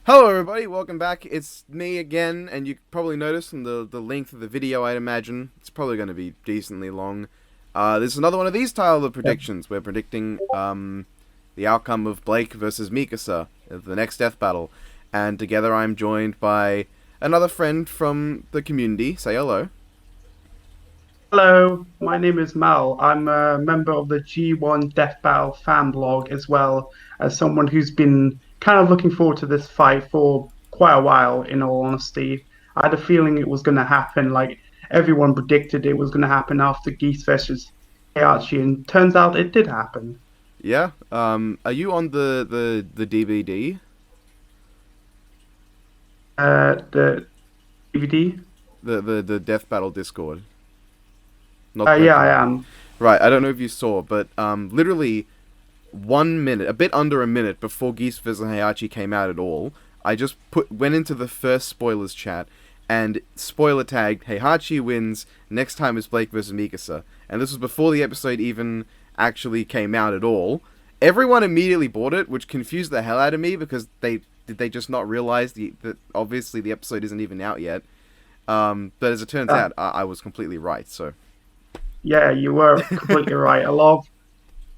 Hello everybody, welcome back. It's me again, and you probably noticed from the length of the video, I'd imagine, it's probably going to be decently long. This is another one of these style of predictions. We're predicting the outcome of Blake versus Mikasa, the next death battle. And together I'm joined by another friend from the community. Say hello. Hello, my name is Mal. I'm a member of the G1 Death Battle fan blog, as well as someone who's been kind of looking forward to this fight for quite a while, in all honesty. I had a feeling it was going to happen, like everyone predicted it was going to happen after Geese versus Heihachi, and turns out it did happen. Yeah, are you on the DVD? The DVD? The death battle Discord? Not the Yeah, I community. am. Right, I don't know if you saw, but literally 1 minute, a bit under a minute before Geese vs. Heihachi came out at all, I just went into the first spoilers chat and spoiler tagged Heihachi wins. Next time is Blake vs. Mikasa, and this was before the episode even actually came out at all. Everyone immediately bought it, which confused the hell out of me because they just not realize that obviously the episode isn't even out yet. But as it turns Uh, out, I was completely right. So yeah, you were completely right. A lot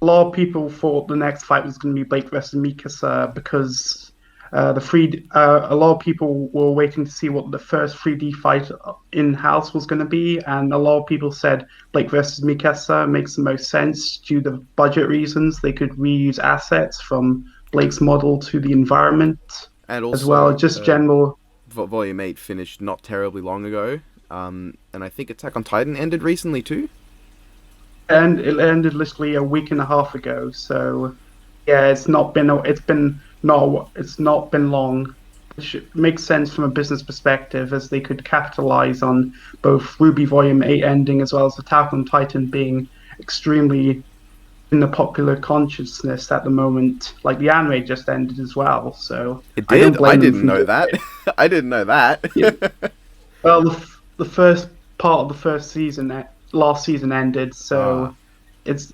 of people thought the next fight was going to be Blake versus Mikasa because a lot of people were waiting to see what the first 3D fight in house was going to be, and a lot of people said Blake versus Mikasa makes the most sense due to budget reasons. They could reuse assets from Blake's model to the environment and as well. also Just general. Volume 8 finished not terribly long ago. And I think Attack on Titan ended recently too. And it ended literally a week and a half ago. So yeah, it's not been long, which makes sense from a business perspective as they could capitalize on both Ruby Volume 8 ending as well as Attack on Titan being extremely in the popular consciousness at the moment. Like the anime just ended as well, so It I don't did? I blame them didn't from know doing that. it. I didn't know Yeah. that. Well, the first part of the first season, last season ended, Ah, so it's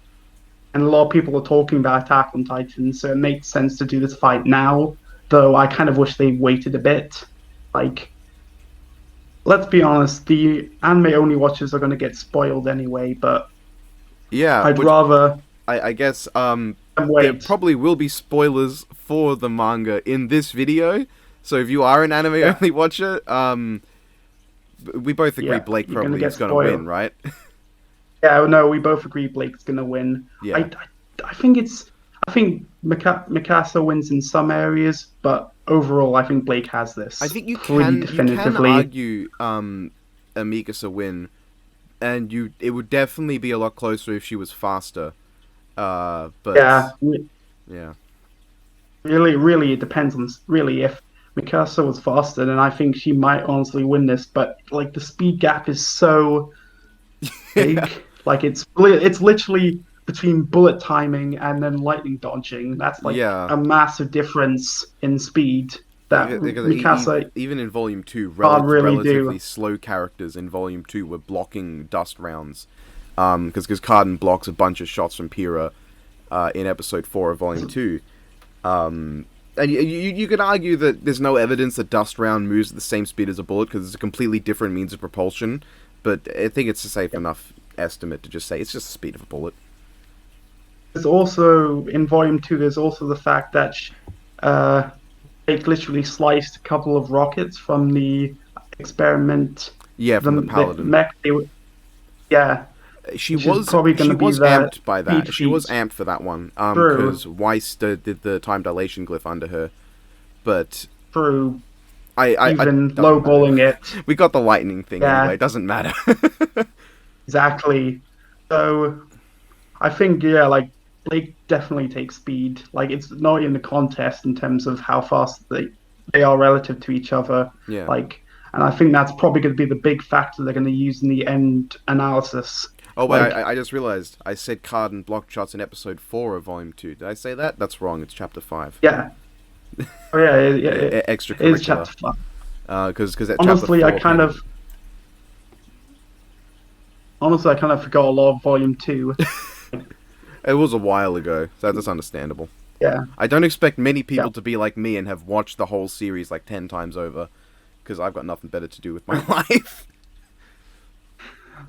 and a lot of people are talking about Attack on Titan, so it makes sense to do this fight now. Though I kind of wish they waited a bit. Like, let's be honest, the anime only watchers are going to get spoiled anyway. But yeah, I'd which rather I guess them there wait. probably will be spoilers for the manga in this video. So if you are an anime Yeah, only watcher, we both agree yeah, Blake you're going to probably get is gonna win, spoiled. right? Yeah, no, we both agree Blake's going to win. I, Yeah. I, I think it's. I think Mikasa wins in some areas, but overall, I think Blake has I this think pretty you can definitively. argue a Mikasa win, and it would definitely be a lot closer if she was faster. Yeah, But yeah, really, it depends on really if Mikasa was faster, then I think she might honestly win this. But like the speed gap is so yeah, big, like it's literally between bullet timing and then lightning dodging. That's like yeah. a massive difference in speed that Because Mikasa even in Volume Two, can't really relatively do. slow characters in Volume Two were blocking dust rounds. Because Carden blocks a bunch of shots from Pyrrha, in Episode 4 of Volume Two. And you could argue that there's no evidence that dust round moves at the same speed as a bullet because it's a completely different means of propulsion. But I think it's a safe enough estimate to just say it's just the speed of a bullet. There's also in Volume 2. There's also the fact that uh, they literally sliced a couple of rockets from the experiment. Yeah, from the The Paladin. mech, yeah, which is probably going She to be was the amped by speed that. She was feat. amped for that one. True, Because Weiss did the time dilation glyph under her, but true. I Even doesn't matter. lowballing it. We got the lightning thing anyway. Yeah, It doesn't matter. exactly. So I think yeah, like Blake definitely takes speed. Like it's not in the contest in terms of how fast they are relative to each other. Yeah. Like, and I think that's probably going to be the big factor they're going to use in the end analysis. Oh wait, Like, I just realized I said Carden blocked shots in Episode 4 of Volume 2. Did I say that? That's wrong. It's Chapter 5. yeah, oh yeah, it is Extracurricular. chapter five. Because at Chapter Honestly, 4 came. honestly, I kind of forgot a lot of volume two. It was a while ago, so that's understandable. Yeah, I don't expect many yeah. people to be like me and have watched the whole series like 10 times over, because I've got nothing better to do with my life.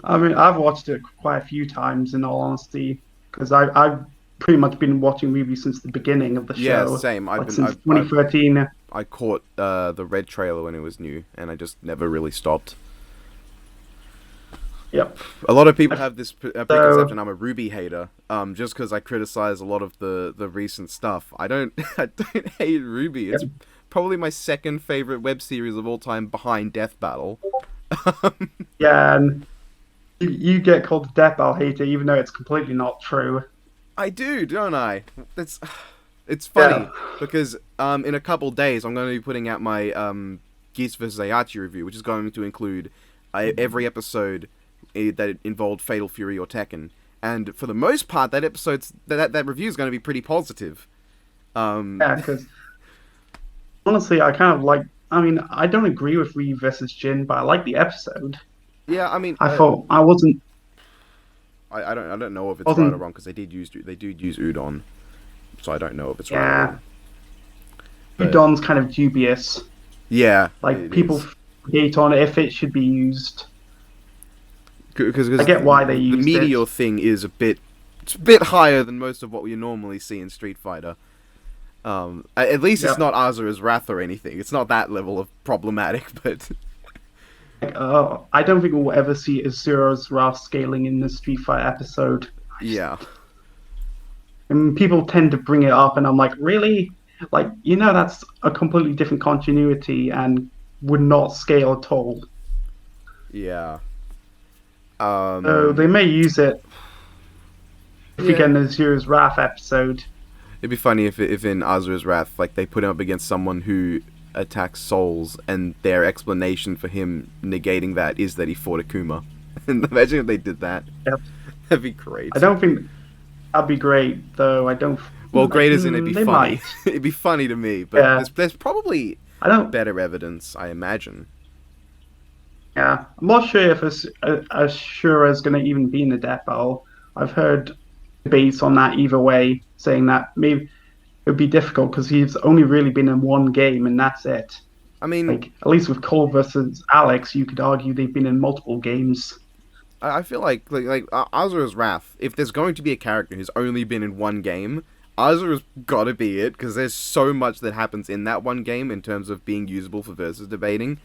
I mean, I've watched it quite a few times, in all honesty, because I've pretty much been watching movies since the beginning of the Yeah, show, same. like since 2013. I caught the red trailer when it was new, and I just never really stopped. Yep. A lot of people I- have this So preconception I'm a Ruby hater, just because I criticize a lot of the recent stuff. I don't I don't hate Ruby. It's yep. probably my second favorite web series of all time, behind Death Battle. Yeah, and you get called the Death Bell hater, even though it's completely not true. I do, don't I? That's it's Yeah. funny because in a couple days I'm going to be putting out my Geese vs Ayachi review, which is going to include every episode that involved Fatal Fury or Tekken. And for the most part, that review is going to be pretty positive. Yeah, because honestly, I kind of like. I mean, I don't agree with Ryu versus Jin, but I like the episode. Yeah, I mean, I thought I wasn't I don't know if it's right or wasn't. wrong because they did use Udon, so I don't know if it's right or Yeah, wrong. But Udon's kind of dubious. yeah, Like it people is. hate on if it should be used. Because I get why they the used it. meteor thing is it's a bit higher than most of what we normally see in Street Fighter. At least it's Yep. not Azura's Wrath or anything. It's not that level of problematic, but Like, I don't think we'll ever see Azura's Wrath scaling in the Street Fighter episode. yeah, And people tend to bring it up, and I'm like, really? Like, that's a completely different continuity and would not scale at all. yeah, So they may use it if we yeah. get an Azura's Wrath episode. It'd be funny if in Azura's Wrath, like they put him up against someone who attacks souls, and their explanation for him negating that is that he fought Akuma. And imagine if they did that. Yep. That'd be great. I don't think that'd be great, though. I don't. Well, great as in it'd be They funny. might. It'd be funny to me, but Yeah. there's probably I don't. better evidence, I imagine. Yeah, I'm not sure if Ashura's going to even be in the death battle. I've heard debates on that either way, saying that maybe it would be difficult because he's only really been in one game and that's it. I mean, Like at least with Cole versus Alex, you could argue they've been in multiple games. I feel like Azura's Wrath. If there's going to be a character who's only been in one game, Azura's gotta be it because there's so much that happens in that one game in terms of being usable for versus debating.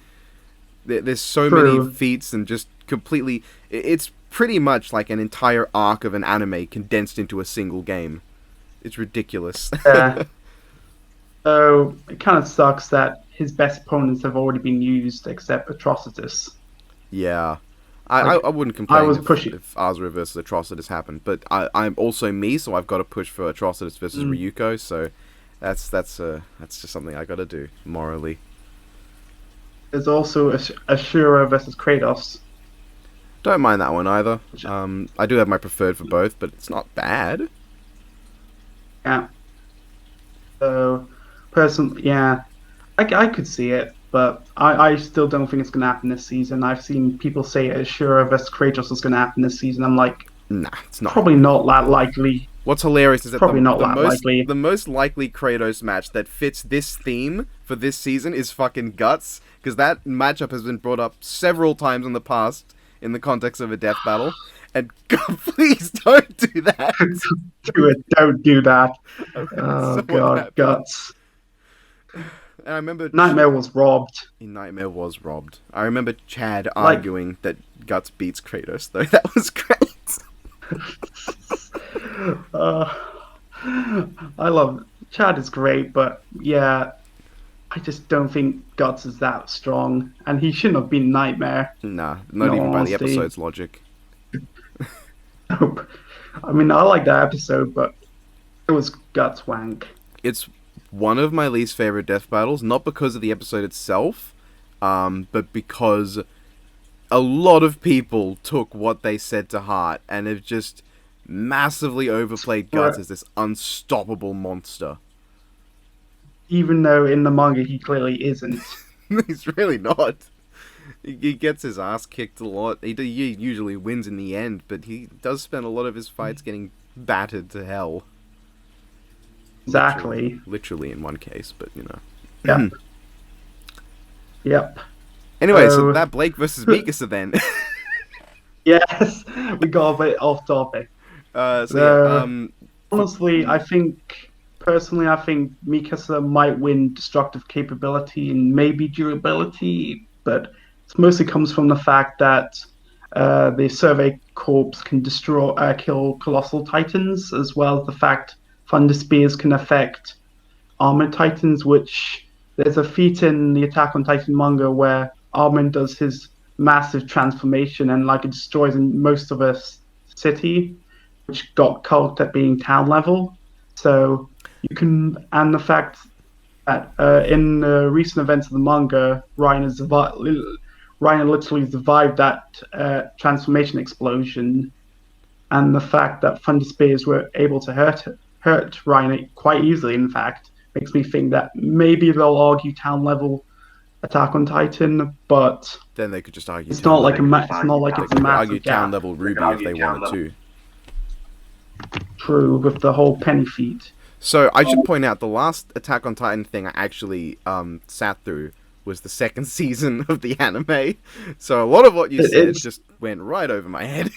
There's so True. many feats and just completely. It's pretty much like an entire arc of an anime condensed into a single game. It's ridiculous. Yeah. So it kind of sucks that his best opponents have already been used, except Atrocitus. Yeah. Like, I wouldn't complain was pushing. if Azura versus Atrocitus happened, but I'm also me, so I've got to push for Atrocitus versus Ryuko. So that's just something I got to do morally. There's also Ashura versus Kratos. Don't mind that one either. I do have my preferred for both, but it's not bad. Yeah. So, personally, yeah, I could see it, but I still don't think it's going to happen this season. I've seen people say Ashura versus Kratos is going to happen this season. I'm like, Nah, it's not. probably not that likely. What's hilarious is that Probably not that likely. the most likely Kratos match that fits this theme for this season is fucking Guts, because that matchup has been brought up several times in the past in the context of a death battle. And God, please don't do that. Don't do that. So Oh, what God, happened? Guts. And I remember Nightmare was robbed. Nightmare was robbed. I remember Chad Like- arguing that Guts beats Kratos, though. That was great. I love Chad is great, but yeah, I just don't think Guts is that strong, and he shouldn't have been Nightmare. Nah, not No, even by the honesty. episode's logic. Nope. I mean, I like that episode, but it was Guts wank. It's one of my least favorite death battles, not because of the episode itself, but because a lot of people took what they said to heart and have just massively overplayed Guts as this unstoppable monster. Even though in the manga he clearly isn't. He's really not. He gets his ass kicked a lot. He usually wins in the end, but he does spend a lot of his fights getting battered to hell. Exactly. Literally in one case, but you know. Yep. Yep. Anyway, so that Blake versus Mikasa then. Yes, we got a bit off topic. So yeah, for, Honestly, personally, I think Mikasa might win destructive capability and maybe durability, but it mostly comes from the fact that the Survey Corps can kill colossal titans, as well as the fact Thunder Spears can affect armored titans, which there's a feat in the Attack on Titan manga where Armin does his massive transformation and like it destroys most of a city, which got cult at being town level. So you can, and the fact that in the recent events of the manga, Ryan literally survived that transformation explosion, and the fact that Thunder Spears were able to hurt Ryan quite easily, in fact, makes me think that maybe they'll argue town level Attack on Titan, but then they could just argue. It's not like it's not like they it's a could massive argue gap. town level Ruby if they wanted to. True, with the whole penny feat. So I should point out the last Attack on Titan thing I actually sat through was the second season of the anime. So a lot of what you said just went right over my head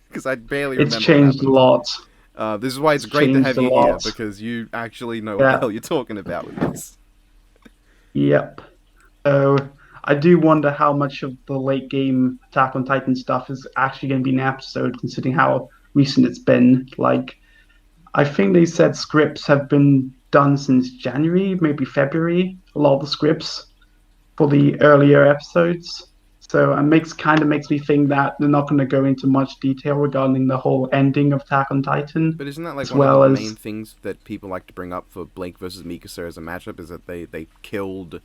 because I barely remember. It's changed a lot. This is why it's great to have you here because you actually know what the hell you're talking about with this. Yep. So I do wonder how much of the late game Attack on Titan stuff is actually going to be an episode, considering how recent it's been. Like, I think they said scripts have been done since January, maybe February. A lot of the scripts for the earlier episodes. So it makes me think that they're not going to go into much detail regarding the whole ending of Attack on Titan. But isn't that like one of the main things that people like to bring up for Blake versus Mikasa as a matchup? Is that they killed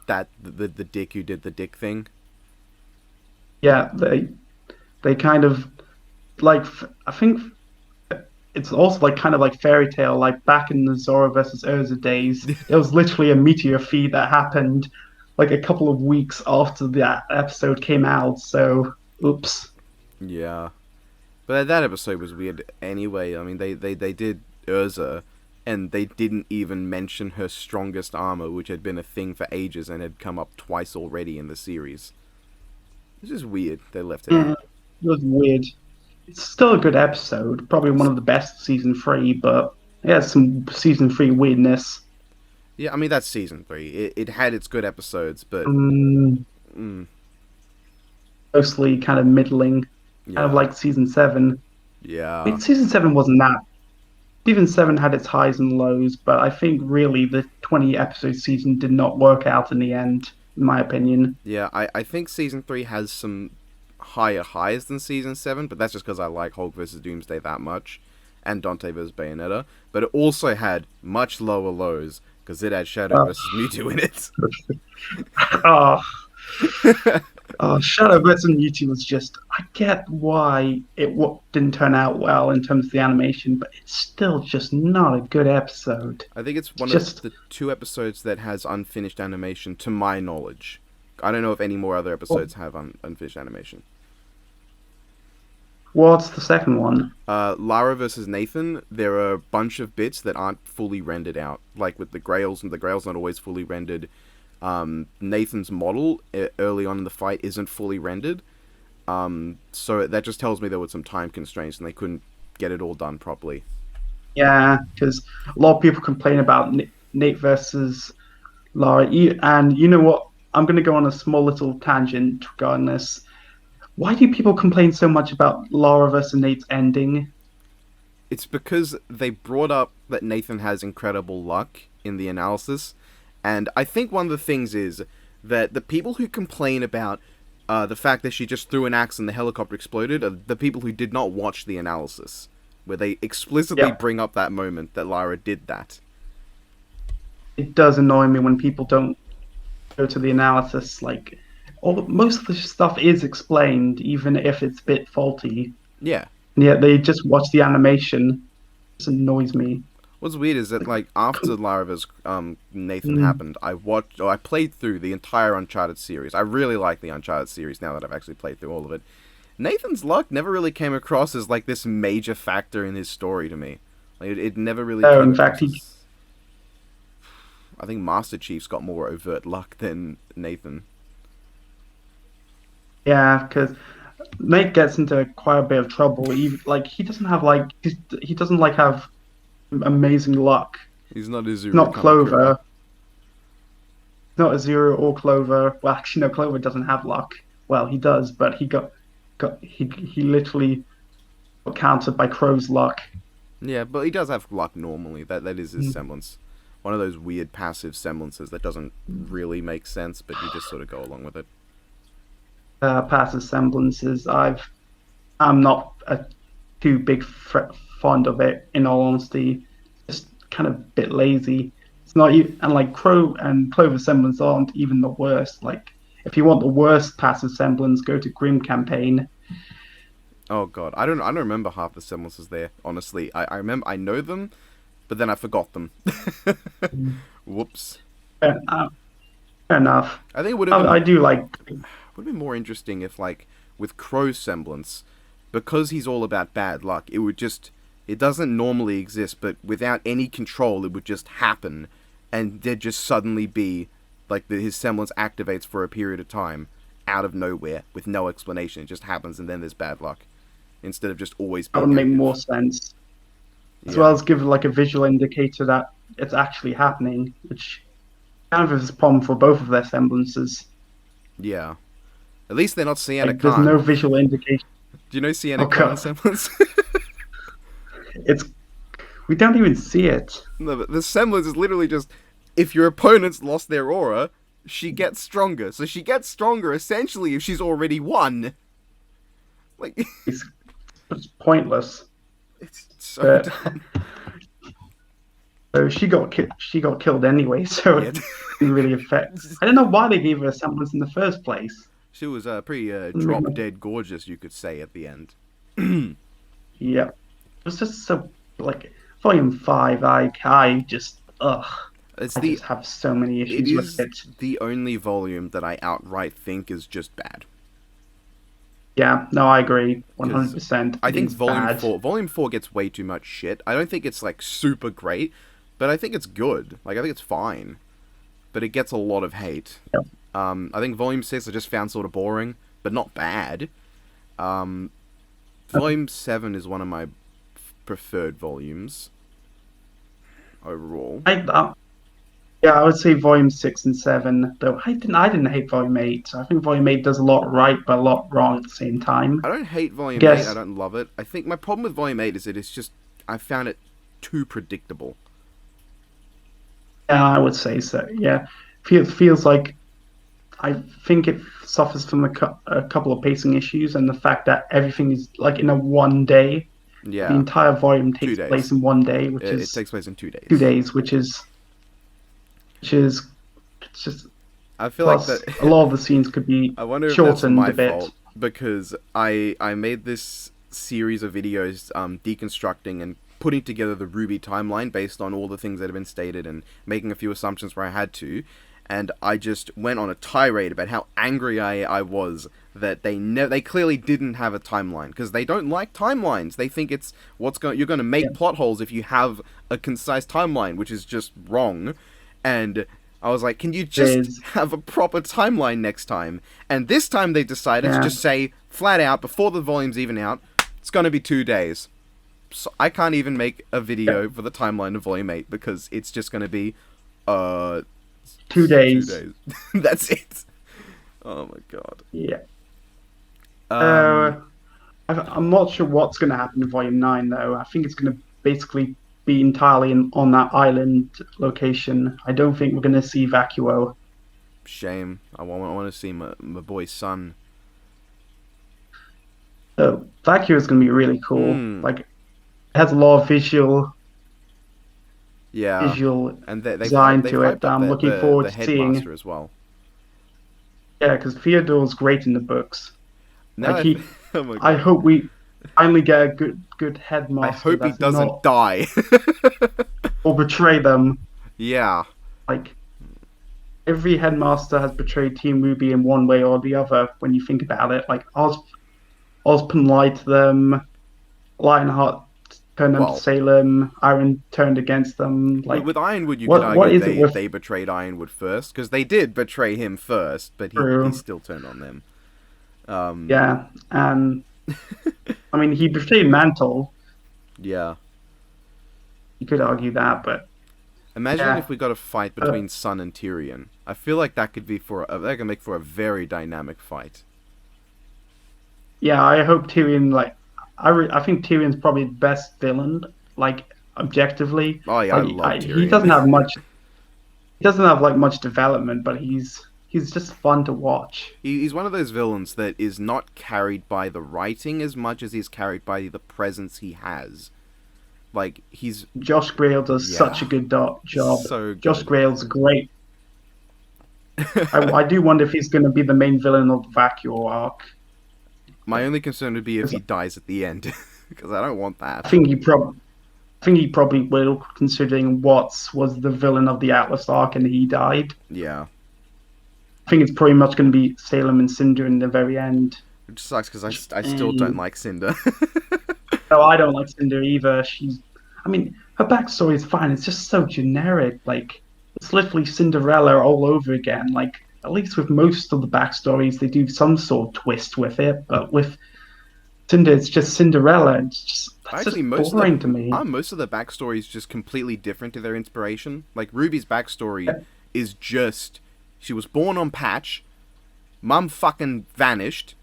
that the dick who did the dick thing? Yeah, they kind of like, I think it's also like kind of like fairy tale, like back in the Zora versus Urza days. It was literally a meteor feed that happened like a couple of weeks after that episode came out. So, oops. Yeah, but that episode was weird anyway. I mean, they did Urza, and they didn't even mention her strongest armor, which had been a thing for ages and had come up twice already in the series. It's just weird they left it out. It was weird. It's still a good episode, probably one of the best season 3, but it has some season 3 weirdness. Yeah, I mean, that's season 3. It had its good episodes, but mostly kind of middling. Yeah. Kind of like season 7. Yeah. I mean, season 7 wasn't that. Season 7 had its highs and lows, but I think really the 20-episode season did not work out in the end, in my opinion. Yeah, I think season 3 has some higher highs than season 7, but that's just because I like Hulk vs. Doomsday that much, and Dante vs. Bayonetta. But it also had much lower lows, because it had Shadow vs. Mewtwo in it. Shadow vs. Mewtwo was just... I get why it didn't turn out well in terms of the animation, but it's still just not a good episode. I think it's one of the 2 episodes that has unfinished animation, to my knowledge. I don't know if any more other episodes have unfinished animation. What's the second one? Lara versus Nathan. There are a bunch of bits that aren't fully rendered out. Like with the Grails, and the Grail's not always fully rendered. Nathan's model early on in the fight isn't fully rendered. So that just tells me there were some time constraints and they couldn't get it all done properly. Yeah, because a lot of people complain about Nate versus Lara. And you know what? I'm going to go on a small little tangent regarding this. Why do people complain so much about Lara versus Nate's ending? It's because they brought up that Nathan has incredible luck in the analysis. And I think one of the things is that the people who complain about the fact that she just threw an axe and the helicopter exploded are the people who did not watch the analysis, where they explicitly bring up that moment that Lara did that. It does annoy me when people don't go to the analysis. Like, most of the stuff is explained, even if it's a bit faulty. Yeah. And yet they just watch the animation. It just annoys me. What's weird is that, like, after Lara vs. Nathan happened, I played through the entire Uncharted series. I really like the Uncharted series now that I've actually played through all of it. Nathan's luck never really came across as, like, this major factor in his story to me. Like, it never really So came in across fact, as. I think Master Chief's got more overt luck than Nathan. yeah, because Nate gets into quite a bit of trouble. He doesn't have he doesn't have amazing luck. He's not Izuru Not Kamakura. Clover, not a Zero or Clover. Well, actually, no, Clover doesn't have luck. Well, he does, but he literally got countered by Crow's luck. Yeah, but he does have luck normally. That is his Mm. semblance. One of those weird passive semblances that doesn't really make sense, but you just sort of go along with it. Passive semblances. I'm not too fond of it. In all honesty, just kind of a bit lazy. It's not even, and like Crow and Clover semblance aren't even the worst. Like if you want the worst passive semblance, go to Grim Campaign. Oh god, I don't remember half the semblances there. Honestly, I know them, but then I forgot them. Whoops. Fair, fair enough. I think it would have I been do like. would have been more interesting if, like, with Crow's semblance, because he's all about bad luck, it doesn't normally exist, but without any control, it would just happen, and there'd just suddenly be, like, his semblance activates for a period of time, out of nowhere, with no explanation. It just happens, and then there's bad luck, instead of just always That being would make active. more sense, as Yeah. well as give like a visual indicator that it's actually happening, which kind of is a problem for both of their semblances. Yeah. At least they're not Sienna Like, there's Khan. no visual indication. Do you know Sienna Oh, Khan's God. semblance? It's we don't even see it. No, but the semblance is literally just, if your opponent's lost their aura, she gets stronger. So she gets stronger essentially if she's already won. Like, It's pointless. it's so But dumb. so she got killed anyway, so Yeah. it didn't really affect. I don't know why they gave her a semblance in the first place. She was pretty Doesn't drop make dead gorgeous, you could say, at the end. Yeah, it was just so like Volume 5. I just It's I the just have so many it issues is with it. the only volume that I outright think is just bad. Yeah, no, I agree, 100%. I It think is bad. Volume 4 gets way too much shit. I don't think it's like super great, but I think it's good. Like, I think it's fine. But it gets a lot of hate. Yep. I think Volume 6 I just found sort of boring, but not bad. Volume 7 is one of my preferred volumes overall. Yeah, I would say Volume 6 and 7. Though I didn't hate Volume 8. I think Volume 8 does a lot right, but a lot wrong at the same time. I don't hate Volume Guess- 8, I don't love it. I think my problem with Volume 8 is that it's just, I found it too predictable. Yeah, I would say so. Yeah, feels like I think it suffers from a couple of pacing issues and the fact that everything is like in a one day. Yeah. The entire volume 2 takes days. place in one day, which It is takes place in 2 days. 2 days, which is it's just I feel plus like that. a lot of the scenes could be I wonder if that's shortened my a bit. fault, because I made this series of videos deconstructing and putting together the Ruby timeline based on all the things that have been stated and making a few assumptions where I had to, and I just went on a tirade about how angry I was that they clearly didn't have a timeline, because they don't like timelines. They think it's you're going to make plot holes if you have a concise timeline, which is just wrong. And I was like, can you just have a proper timeline next time? And this time they decided to just say flat out, before the volume's even out, it's going to be 2 days. So I can't even make a video for the timeline of Volume 8 because it's just going to be 2 days. 2 days. That's it. Oh my god. Yeah. Um, I'm not sure what's going to happen in Volume 9, though. I think it's going to basically be entirely on that island location. I don't think we're going to see Vacuo. Shame. I want to see my boy's son. So Vacuo is going to be really cool. Like, it has a lot of visual And they design they've to hyped it. up I'm looking forward the to seeing. headmaster as well. Yeah, because Theodore's great in the books. No, Like oh my god. I hope we finally get a good headmaster. I hope he that's doesn't not- die. or betray them. Yeah. Like every headmaster has betrayed Team Ruby in one way or the other. When you think about it, like Ozpin lied to them, Lionheart turned them to Well, Salem. Iron turned against them. Like, with Ironwood, you could what argue is it with they betrayed Ironwood first, because they did betray him first, but he Drew? still turned on them. Yeah, and I mean, he betrayed Mantle. Yeah. You could argue that, but Imagine if yeah, we got a fight uh, between Sun and Tyrion. I feel like that could be that could make for a very dynamic fight. yeah. I hope Tyrion like. I think Tyrion's probably the best villain. Like objectively, Oh yeah, I like love he Tyrion. doesn't have much. He doesn't have like much development, but he's just fun to watch. He's one of those villains that is not carried by the writing as much as he's carried by the presence he has. Like, he's... Josh Grale does such Yeah. a good job. So Josh good. Grale's great. I do wonder if he's going to be the main villain of the Vacuole arc. My only concern would be if he dies at the end. Because I don't want that. I think he probably will, considering Watts was the villain of the Atlas arc and he died. Yeah. I think it's pretty much going to be Salem and Cinder in the very end. Which sucks because I still don't like Cinder. No, I don't like Cinder either. I mean, her backstory is fine. It's just so generic. Like, it's literally Cinderella all over again. Like, at least with most of the backstories, they do some sort of twist with it. But with Cinder, it's just Cinderella. That's Actually, just boring to me. most of the backstory is just completely different to their inspiration. Like, Ruby's backstory is just... She was born on Patch. Mum fucking vanished.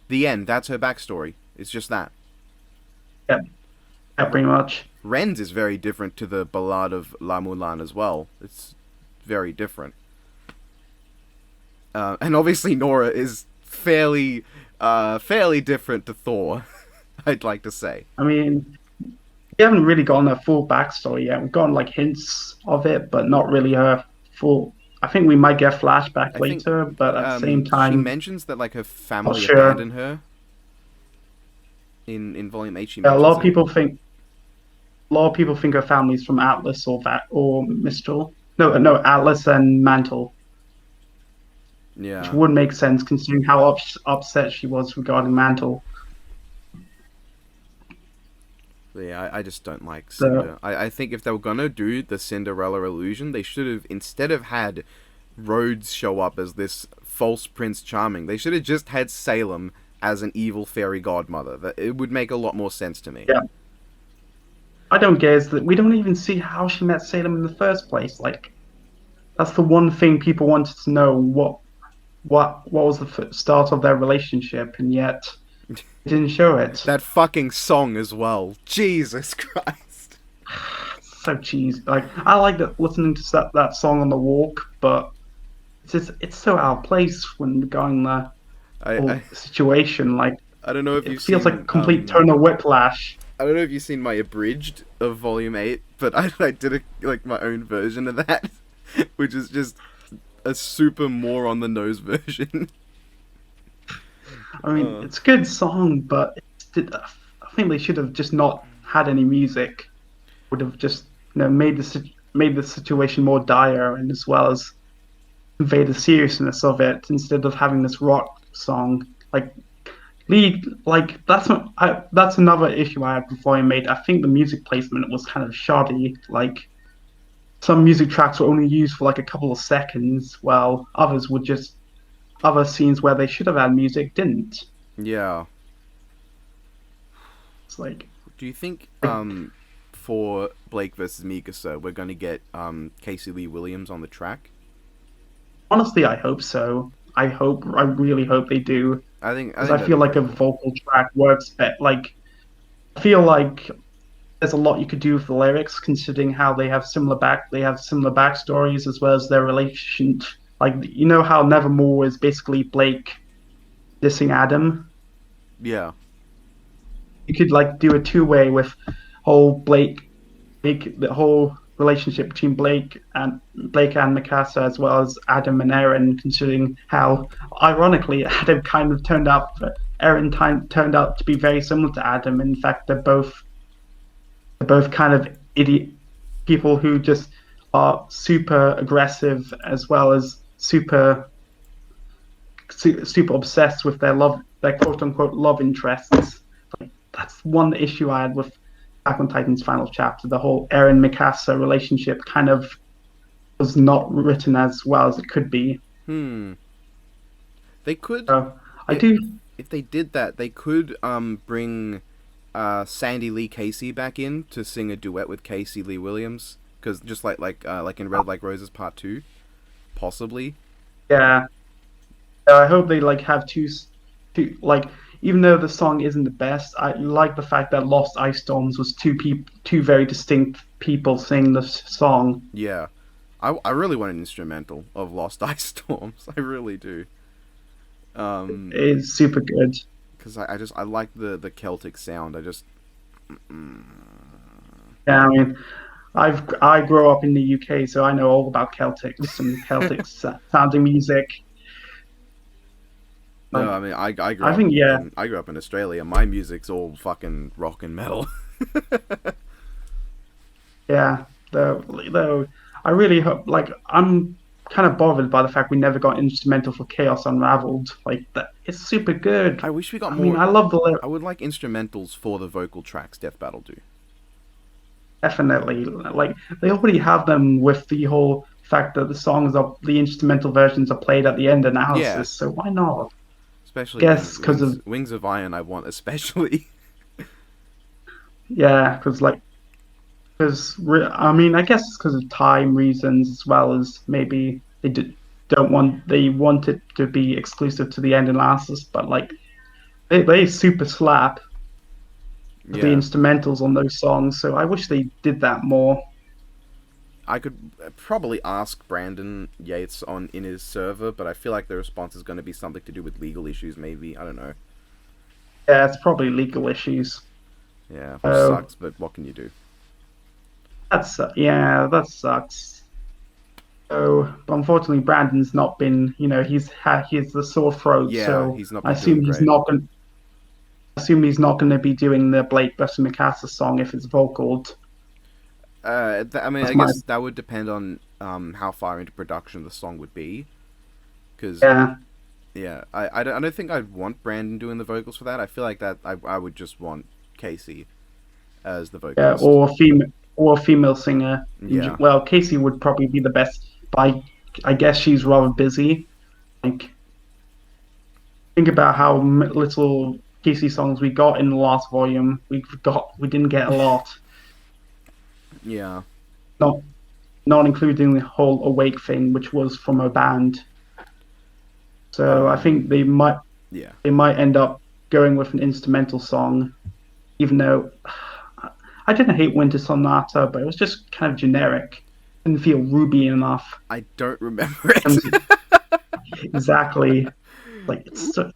The end. That's her backstory. It's just that. Yeah, yeah, pretty much. Ren's is very different to the Ballade of La Moulin as well. It's very different. And obviously Nora is fairly different to Thor, I'd like to say. I mean, we haven't really gotten a full backstory yet. We've gotten like hints of it, but not really her full. I think we might get flashback later, but at the same time, she mentions that like her family sure. abandoned her. In Volume 8, she Yeah, mentions a lot of it. people think her family's from Atlas or Mistral. No, Atlas and Mantle. Yeah. Which would make sense considering how upset she was regarding Mantle. Yeah, I just don't like Cinder. I think if they were gonna do the Cinderella illusion, they should have, instead of had Rhodes show up as this false Prince Charming, they should have just had Salem as an evil fairy godmother. It would make a lot more sense to me. Yeah. I don't get is that we don't even see how she met Salem in the first place. Like, that's the one thing people wanted to know. What was the start of their relationship, and yet it didn't show it. That fucking song as well. Jesus Christ. So cheesy. Like, I like listening to that song on the walk, but it's so out of place when regarding the whole situation. Like, I don't know if it feels like a complete tonal whiplash. I don't know if you've seen my abridged of Volume 8, but I did my own version of that, which is just a super more on the nose version. I mean, it's a good song, but I think they should have just not had any music. Would have just made the situation more dire, and as well as convey the seriousness of it instead of having this rock song. That's another issue I had before I made. I think the music placement was kind of shoddy. Like, some music tracks were only used for like a couple of seconds, while others would just other scenes where they should have had music didn't. Yeah. It's like, do you think for Blake versus Mikasa we're gonna get Casey Lee Williams on the track? Honestly, I hope so. I really hope they do. Because I feel like a vocal track works better. Like, I feel like there's a lot you could do with the lyrics, considering how they have similar backstories as well as their relation. Like, you know how Nevermore is basically Blake dissing Adam. Yeah. You could like do a two-way with the whole relationship between Blake and Mikasa, as well as Adam and Eren, considering how, ironically, Adam kind of turned out to be very similar to Adam. In fact, they're both kind of idiot people who just are super aggressive, as well as super obsessed with their quote unquote love interests. Like, that's one issue I had with Attack on Titan's final chapter, the whole Eren Mikasa relationship kind of was not written as well as it could be. Hmm. They could, So I if do, if they did that, they could bring Sandy Lee Casey back in to sing a duet with Casey Lee Williams, because just like in Red Like Roses Part 2, possibly. yeah. I hope they like have two like even though the song isn't the best, I like the fact that Lost Ice Storms was two very distinct people singing the song. Yeah, I really want an instrumental of Lost Ice Storms. I really do. It's super good. Because I like the Celtic sound. I just Yeah, I mean, I grew up in the UK, so I know all about Celtics and sounding music. no, Like, I mean I think yeah, I grew up in Australia. My music's all fucking rock and metal. yeah. Though I really hope, like, I'm kind of bothered by the fact we never got instrumental for Chaos Unraveled. Like that, it's super good. I wish we got I mean, more. I love the lyrics. I would like instrumentals for the vocal tracks Death Battle do. Definitely. Like they already have them with the whole fact that the instrumental versions are played at the end Yeah, analysis. So why not? especially Guess because of Wings of Iron. I want especially. yeah, I mean I guess it's because of time reasons as well as maybe they want it to be exclusive to the end analysis, but like they super slap the Yeah, instrumentals on those songs. So I wish they did that more. I could probably ask Brandon Yates on in his server, but I feel like the response is going to be something to do with legal issues. Maybe I don't know. Yeah, it's probably legal issues. Yeah, which So sucks, but what can you do? yeah, that sucks. So, but unfortunately, Brandon's not been. He's the sore throat. Yeah, So he's not I been doing assume great. he's not going to be doing the Blake versus Mikasa song if it's vocaled. I mean, I That's my guess that would depend on how far into production the song would be. Because yeah yeah, I don't think I'd want Brandon doing the vocals for that. I feel like that I would just want Casey as the yeah vocalist. or a female singer. Yeah, Well, Casey would probably be the best, but I guess she's rather busy. Like think about how little Casey songs we got in the last volume. We didn't get a lot. yeah, Not not including the whole Awake thing, which was from a band. So I um, think yeah. they might end up going with an instrumental song, even though I didn't hate Winter Sonata, but it was just kind of generic. Didn't feel Ruby enough. I don't remember it. Exactly, like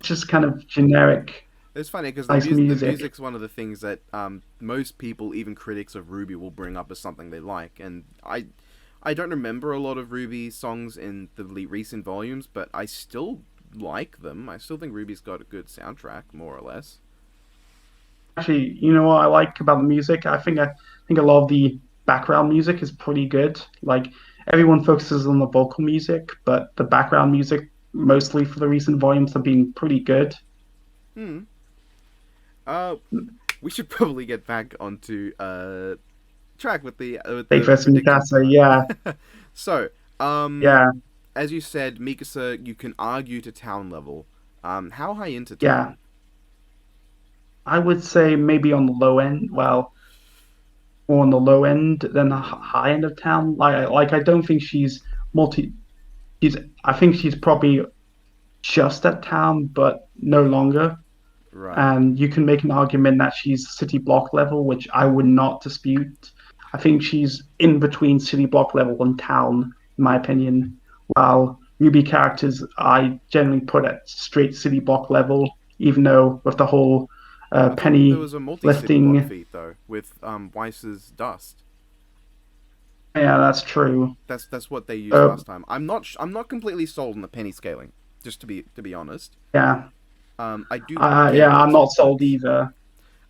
just kind of generic, It's funny because nice the music. music's one of the things that most people, even critics of Ruby, will bring up as something they like, and I don't remember a lot of Ruby songs in the recent volumes, but I still like them. I still think Ruby's got a good soundtrack, more or less. Actually, you know what I like about the music? I think a lot of the background music is pretty good. Like everyone focuses on the vocal music, but the background music, mostly for the recent volumes, have been pretty good. Hmm. Uh, we should probably get back onto track with Fate the vs prediction Mikasa, part. yeah, So, yeah, as you said, Mikasa, you can argue to town level. How high into yeah. town? I would say maybe on the low end. Well, more on the low end than the high end of town. I don't think she's multi. She's I think she's probably just at town, but no longer. Right. And you can make an argument that she's city block level, which I would not dispute. I think she's in between city block level and town, in my opinion. While Ruby characters, I generally put at straight city block level, even though with the whole I thought there penny was a multi-city block lifting. feat though with Weiss's dust. Yeah, that's true. That's what they used Uh, last time. I'm not completely sold on the penny scaling. Just to be honest. yeah, I do get yeah, I'm it, not but sold either.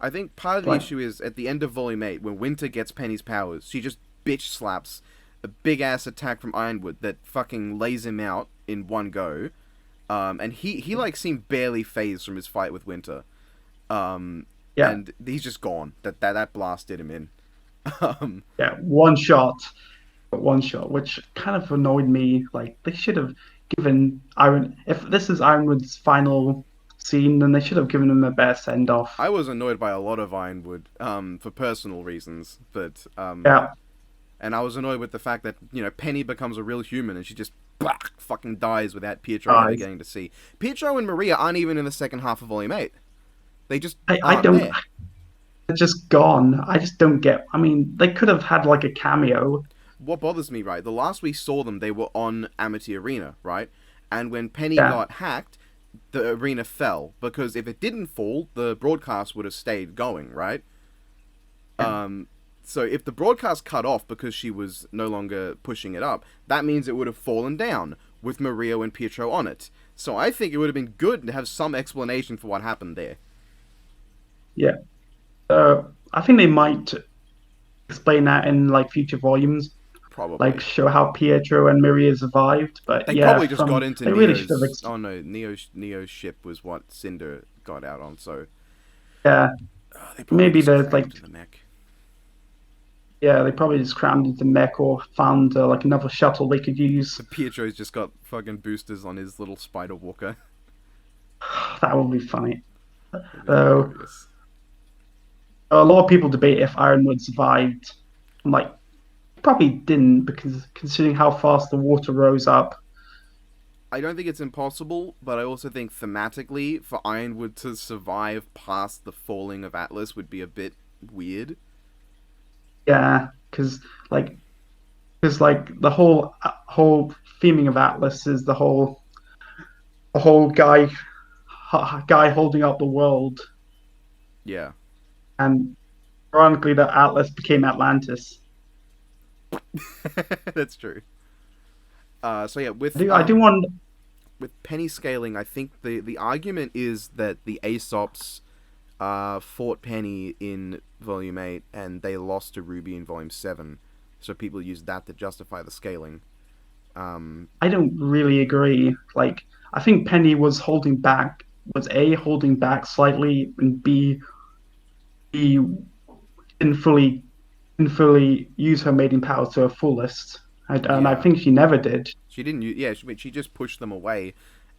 I think part of the Like, issue is at the end of Volume 8, when Winter gets Penny's powers, she just bitch slaps a big ass attack from Ironwood that fucking lays him out in one go. And he like seemed barely phased from his fight with Winter. Um, Yeah, and he's just gone. That blast did him in. Um, yeah, one shot, which kind of annoyed me. Like they should have given Iron. If this is Ironwood's final scene, then they should have given him a better send off. I was annoyed by a lot of Ironwood, for personal reasons, but Yeah, and I was annoyed with the fact that Penny becomes a real human and she just fucking dies without Pietro ever guys, getting to see. Pietro and Maria aren't even in the second half of Volume 8. They just I aren't don't. there. They're just gone. I just don't get. I mean, they could have had like a cameo. What bothers me, right? The last we saw them, they were on Amity Arena, right? And when Penny Yeah, got hacked, the arena fell because if it didn't fall, the broadcast would have stayed going, right? yeah, So if the broadcast cut off because she was no longer pushing it up, that means it would have fallen down with Maria and Pietro on it. So I think it would have been good to have some explanation for what happened there. yeah. I think they might explain that in like future volumes, like Probably. show how Pietro and Maria survived. But They yeah, probably just got into they really should have. Neo's. Oh no, Neo's ship was what Cinder got out on. So Yeah, they probably maybe just there's like crammed in the mech. yeah, they probably just crammed into mech or found like another shuttle they could use. Pietro's just got fucking boosters on his little spider walker. That would be funny. It'd be So hilarious. a lot of people debate if Ironwood survived. I'm like, probably didn't because considering how fast the water rose up. I don't think it's impossible, but I also think thematically, for Ironwood to survive past the falling of Atlas would be a bit weird. Yeah, because the whole theming of Atlas is the whole guy holding up the world, Yeah, and ironically, that Atlas became Atlantis. that's true. So yeah, I do want. with penny scaling, I think the argument is that the Aesops fought Penny in Volume 8 and they lost to Ruby in Volume 7, so people use that to justify the scaling. I don't really agree. Like, I think Penny was A, holding back slightly, and B didn't fully use her mating powers to her fullest. And I Yeah, think she never did. she didn't. Yeah, she just pushed them away,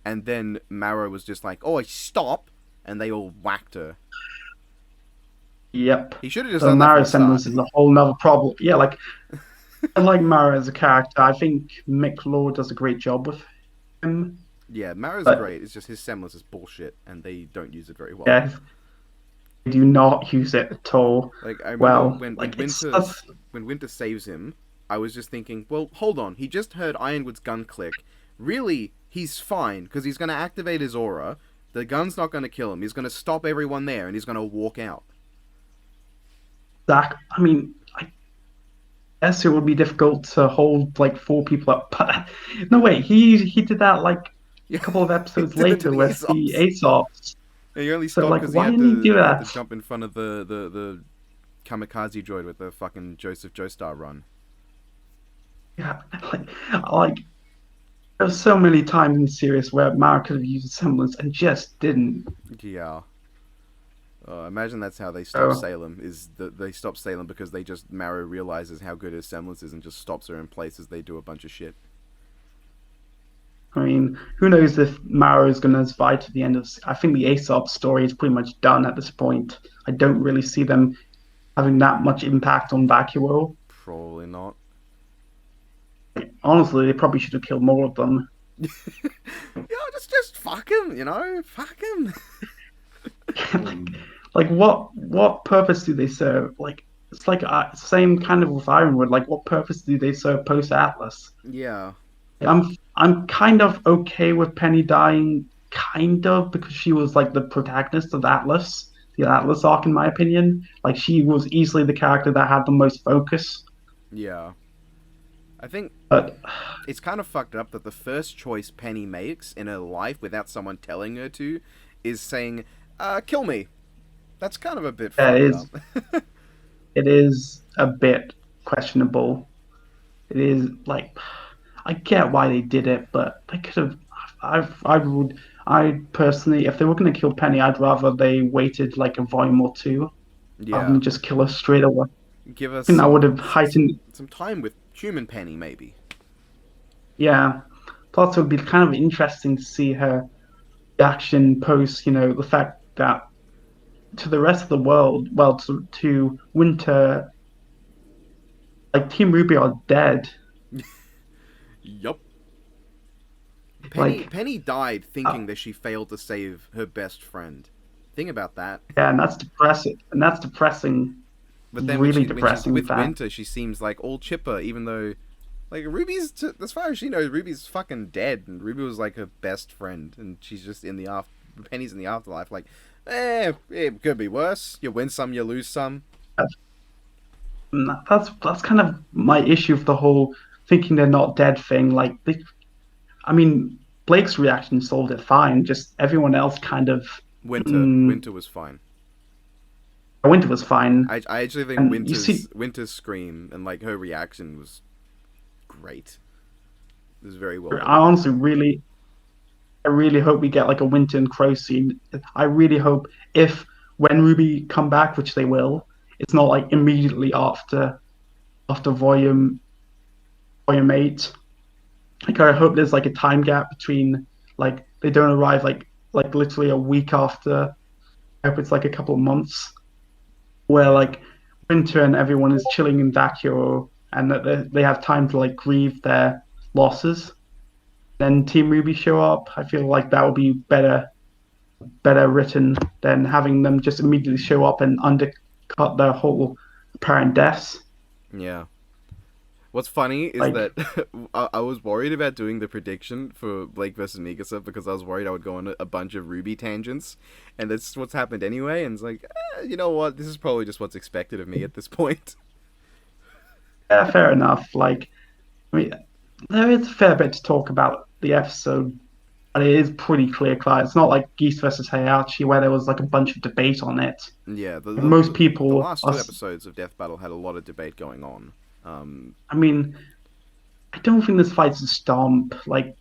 and then Marrow was just like, "Oh, stop!" and they all whacked her. Yep. He should have just So done that from Mara the start. semblance is a whole nother problem. Yeah, like I like Mara as a character. I think Mick Law does a great job with him. Yeah, Marrow's But great. It's just his semblance is bullshit, and they don't use it very well. yeah, they do not use it at all. Like I remember Well, when like it's that's, Winter saves him, I was just thinking, well, hold on. He just heard Ironwood's gun click. Really, he's fine because he's going to activate his aura. The gun's not going to kill him. He's going to stop everyone there, and he's going to walk out. Zach. I mean, I guess it would be difficult to hold like four people up. But no, wait, he did that like a Yeah, couple of he episodes did it to later the with the Aesops. Aesops. And he only So stopped like, because why didn't he do he had to that? jump in front of the kamikaze droid with the fucking Joseph Joestar run. Yeah, like there's so many times in the series where Mara could have used a semblance and just didn't. Yeah. Imagine that's how they stop So Salem. Is that they stop Salem because they just Marrow realizes how good his semblance is and just stops her in place as they do a bunch of shit. I mean, who knows if Mara is going to survive to the end of? I think the Aesop story is pretty much done at this point. I don't really see them having that much impact on Vacuo. Probably not. Honestly, they probably should have killed more of them. Yeah, just fuck him, fuck him. like, like what purpose do they serve? Like it's like same kind of with Ironwood. Like what purpose do they serve post Atlas? Yeah, I'm kind of okay with Penny dying, kind of because she was like the protagonist of Atlas, the Atlas arc, in my opinion. Like she was easily the character that had the most focus. yeah. I think But it's kind of fucked up that the first choice Penny makes in her life without someone telling her to is saying, kill me. That's kind of a bit yeah, fucked up. it is a bit questionable. It is like I get why they did it, but they could have. I personally, if they were going to kill Penny, I'd rather they waited like a volume or two rather Yeah, than just kill her straight away. give us I think that would have heightened. some time with human Penny, maybe. Yeah. Plus, it would be kind of interesting to see her reaction post, the fact that to the rest of the world, well, to Winter, like Team Ruby are dead. Yup. Like, Penny died uh, thinking that she failed to save her best friend. Think about that. yeah, and that's depressing. And that's depressing, But then really when she's depressing, in with fact. Winter, she seems like all chipper, even though like as far as she knows, Ruby's fucking dead, and Ruby was like her best friend, and she's just in the after. Penny's in the afterlife. Like, it could be worse. You win some, you lose some. That's kind of my issue with the whole thinking they're not dead thing. I mean, Blake's reaction solved it fine. Just everyone else kind of. Mm, Winter was fine. Winter was fine, I actually think and you see, Winter's scream and like her reaction was great. It was very well I done. honestly I really hope we get like a Winter and Crow scene. I really hope if when Ruby come back, which they will, it's not like immediately after volume 8. Like I hope there's like a time gap between like they don't arrive like literally a week after. I hope it's like a couple of months where like Winter and everyone is chilling in Vacuo and that they have time to like grieve their losses. Then Team Ruby show up. I feel like that would be better written than having them just immediately show up and undercut their whole apparent deaths. Yeah. What's funny is Like, that I was worried about doing the prediction for Blake versus Mikasa because I was worried I would go on a bunch of Ruby tangents, and that's what's happened anyway. And it's like, you know what? This is probably just what's expected of me at this point. yeah, fair enough. Like, I mean, there is a fair bit to talk about the episode, but it is pretty clear cut. It's not like Geese versus Heihachi where there was like a bunch of debate on it. Yeah, Most the people last are. two episodes of Death Battle had a lot of debate going on. I mean, I don't think this fight's a stomp. Like,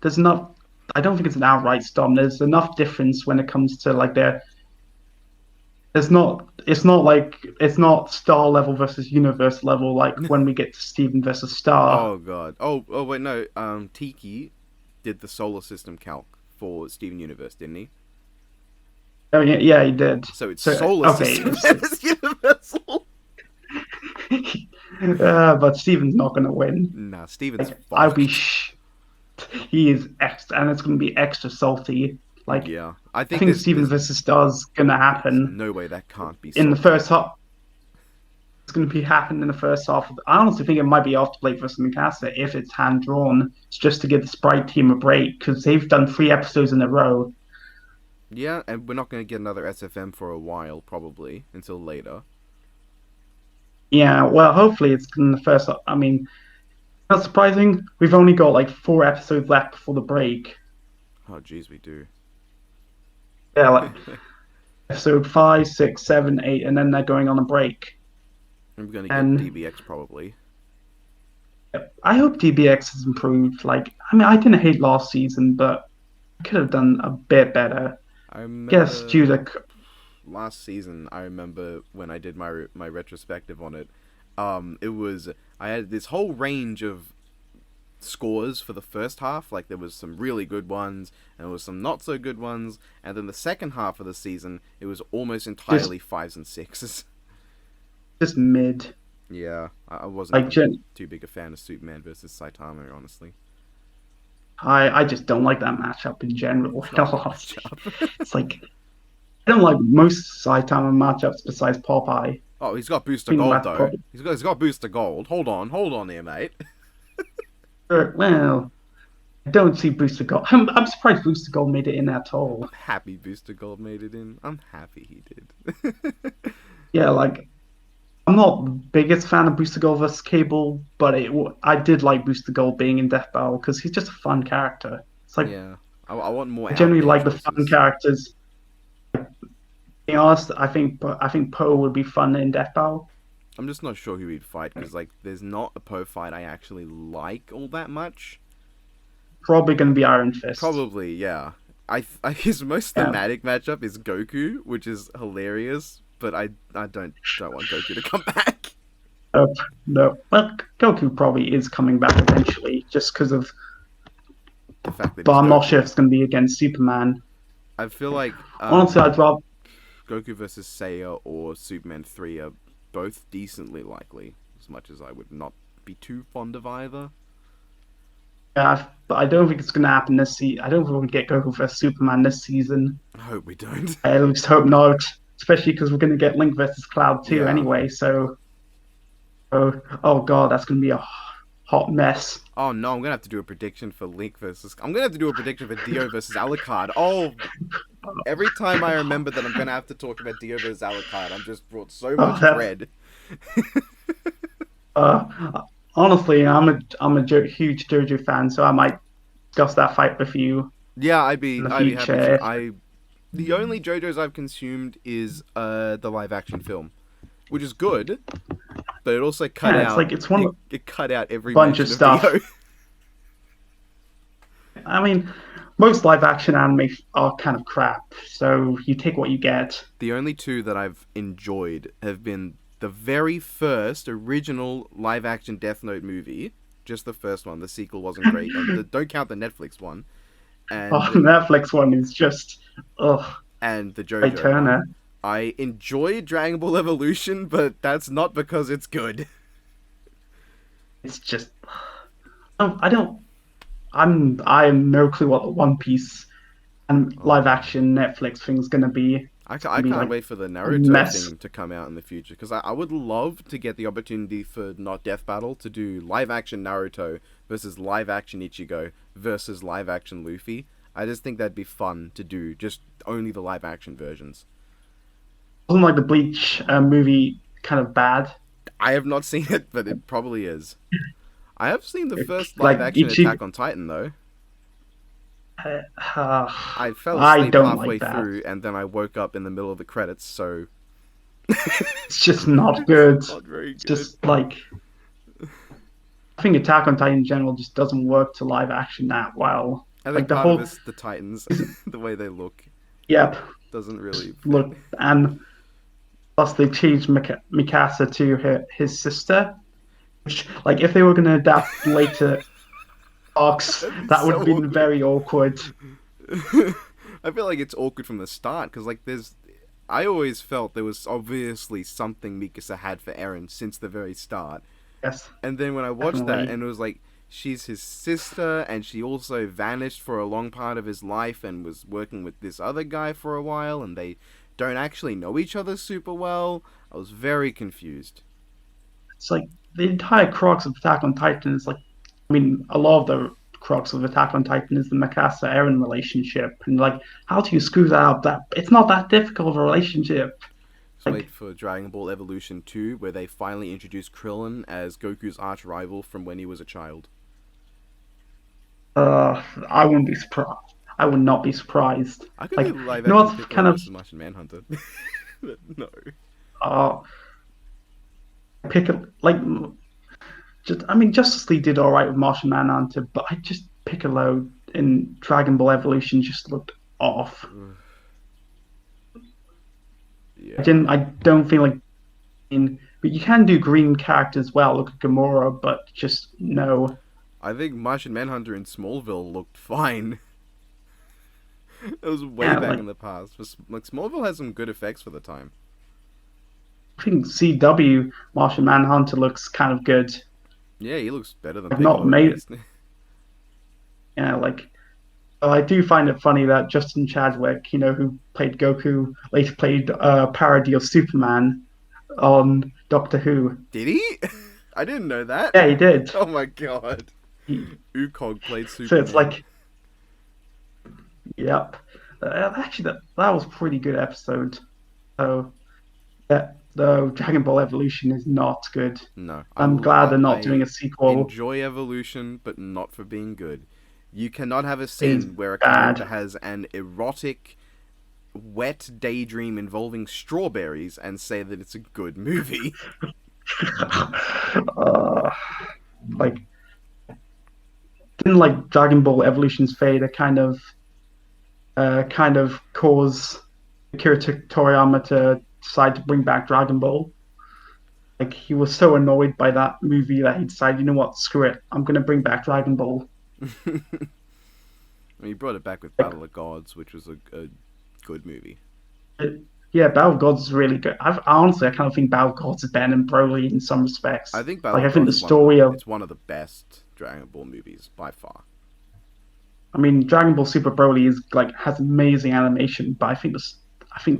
there's not. I don't think it's an outright stomp. There's enough difference when it comes to like their. There's not. It's not like it's not Star level versus Universe level like when we get to Steven versus Star. Oh god. Oh wait, no. Tiki did the solar system calc for Steven Universe, didn't he? Oh yeah, yeah, he did. So it's So solar okay, system versus universal. but Steven's not gonna win. Nah, Steven's Like I'll be. fucked. He is extra, and it's gonna be extra salty. Like Yeah, I I think think Steven there's versus Star's gonna there's happen no way that can't be in the salty. first half. It's going to be happen in the first half. I honestly think it might be after Blake versus Mikasa if it's hand drawn. It's just to give the Sprite team a break because they've done 3 episodes in a row. Yeah, and we're not going to get another SFM for a while, probably until later. Yeah, well, hopefully it's in the first. I mean, not surprising. We've only got like 4 episodes left before the break. Oh, jeez, we do. Yeah, like episode 5, 6, 7, 8, and then they're going on a break. We're going to get And DBX probably. I hope DBX has improved. Like, I mean, I didn't hate last season, but I could have done a bit better. I Guess due remember to last season. I remember when I did my retrospective on it. It was I had this whole range of scores for the first half. Like there was some really good ones, and there was some not so good ones, and then the second half of the season, it was almost just entirely fives and sixes. just mid. Yeah, I wasn't Like, even too big a fan of Superman versus Saitama, honestly. I just don't like that matchup in general. It's not a good matchup. It's like I don't like most Saitama matchups besides Popeye. Oh, he's got I booster think gold that's though. probably He's got booster gold. Hold on there, mate. well. I don't see Booster Gold. I'm surprised Booster Gold made it in at all. I'm happy Booster Gold made it in. I'm happy he did. Yeah, like I'm not the biggest fan of Booster Gold versus Cable, but I did like Booster Gold being in Death Battle because he's just a fun character. It's like Yeah, I want more I out generally there like the fun choices. characters. To be honest, I think Poe would be fun in Death Battle. I'm just not sure who he'd fight because like there's not a Poe fight I actually like all that much. Probably going to be Iron Fist. Probably, yeah. his most Yeah. thematic matchup is Goku, which is hilarious. But I don't want Goku to come back. No. Well, Goku probably is coming back eventually, just because of. The fact that But he's I'm not sure Goku. if it's going to be against Superman. I feel like Honestly, I'd rather. Goku versus Seiya or Superman 3 are both decently likely, as much as I would not be too fond of either. But I don't think it's going to happen this season. I don't think we'll get Goku versus Superman this season. I hope we don't. I at least hope not, especially because we're going to get Link versus Cloud too Yeah. anyway. Oh god, that's going to be a hot mess. Oh no, I'm gonna have to do a prediction for Link versus. I'm gonna have to do a prediction for Dio versus Alucard. Oh, every time I remember that I'm gonna have to talk about Dio versus Alucard, I'm just brought so much dread. Honestly, I'm a huge JoJo fan, so I might discuss that fight with you Yeah, in the I'd be happy future. to. The only JoJo's I've consumed is the live action film, which is good, but it also cut Yeah, it's out. like it's one It cut out every bunch mention of stuff. Dio. I mean, most live action anime are kind of crap, so you take what you get. The only two that I've enjoyed have been the very first original live action Death Note movie. Just the first one. The sequel wasn't great. Don't count the Netflix one. And The Netflix one is just ugh. and the Ray JoJo Turner. one. I enjoy Dragon Ball Evolution, but that's not because it's good. It's just I don't. I have no clue what the One Piece and live action Netflix thing's gonna be. I It's gonna be can't like wait for the a Naruto mess. thing to come out in the future, because I would love to get the opportunity for Not Death Battle to do live action Naruto versus live action Ichigo versus live action Luffy. I just think that'd be fun to do, just only the live action versions. Wasn't like the Bleach movie kind of bad? I have not seen it, but it probably is. I have seen the first Like live action Ichi. Attack on Titan, though. I fell I asleep don't halfway like that. through, and then I woke up in the middle of the credits, so. It's just not good. Not very It's good. just like I think Attack on Titan in general just doesn't work to live action that well. I Like think the part whole of it's the Titans, the way they look yep. doesn't really. Look, and plus they changed Mikasa to his sister, which, like, if they were going to adapt later arcs, That'd be that would so have been awkward. very awkward. I feel like it's awkward from the start, because like I always felt there was obviously something Mikasa had for Eren since the very start, Yes, and then when I watched that, definitely. and it was like she's his sister, and she also vanished for a long part of his life and was working with this other guy for a while, and they don't actually know each other super well. I was very confused. It's like the entire crux of Attack on Titan is like, I mean, a lot of the crux of Attack on Titan is the Mikasa Eren relationship, and like, how do you screw that up? That it's not that difficult of a relationship. Just Like, wait for Dragon Ball Evolution 2, where they finally introduce Krillin as Goku's arch rival from when he was a child. I wouldn't be surprised. I would not be surprised. I could Like, do live you know action what's Piccolo kind of versus Martian Manhunter. But no. uh, pick a like just I mean Justice League did all right with Martian Manhunter, but I just Piccolo in Dragon Ball Evolution just looked off. Yeah. I don't feel like but you can do green characters well. Look at Gamora, but just no. I think Martian Manhunter in Smallville looked fine. It was way Yeah, back like in the past. Like Smallville has some good effects for the time. I think CW Martian Manhunter looks kind of good. Yeah, he looks better than I've not Piccolo at made least. yeah like. I do find it funny that Justin Chadwick, who played Goku, later played a parody of Superman on Doctor Who. Did he? I didn't know that. Yeah, he did. Oh my god. He- Ukog played so Superman. it's like, yep. Actually, that was a pretty good episode. So, the Dragon Ball Evolution is not good. No. I'm glad they're not doing a sequel. Enjoy Evolution, but not for being good. You cannot have a It's scene where a bad. character has an erotic, wet daydream involving strawberries and say that it's a good movie. uh, like, didn't like Dragon Ball Evolution's fate. It kind of kind of cause Akira Toriyama to decide to bring back Dragon Ball. Like he was so annoyed by that movie that he decided, you know what, screw it, I'm gonna bring back Dragon Ball. He brought it back with Like, Battle of Gods, which was a good movie. yeah, Battle of Gods is really good. Honestly, I kind of think Battle of Gods is better than Broly in some I respects. think Battle Like of I think Gods the is story of, it's one of the best Dragon Ball movies by far. I mean, Dragon Ball Super Broly is like has amazing animation, but I think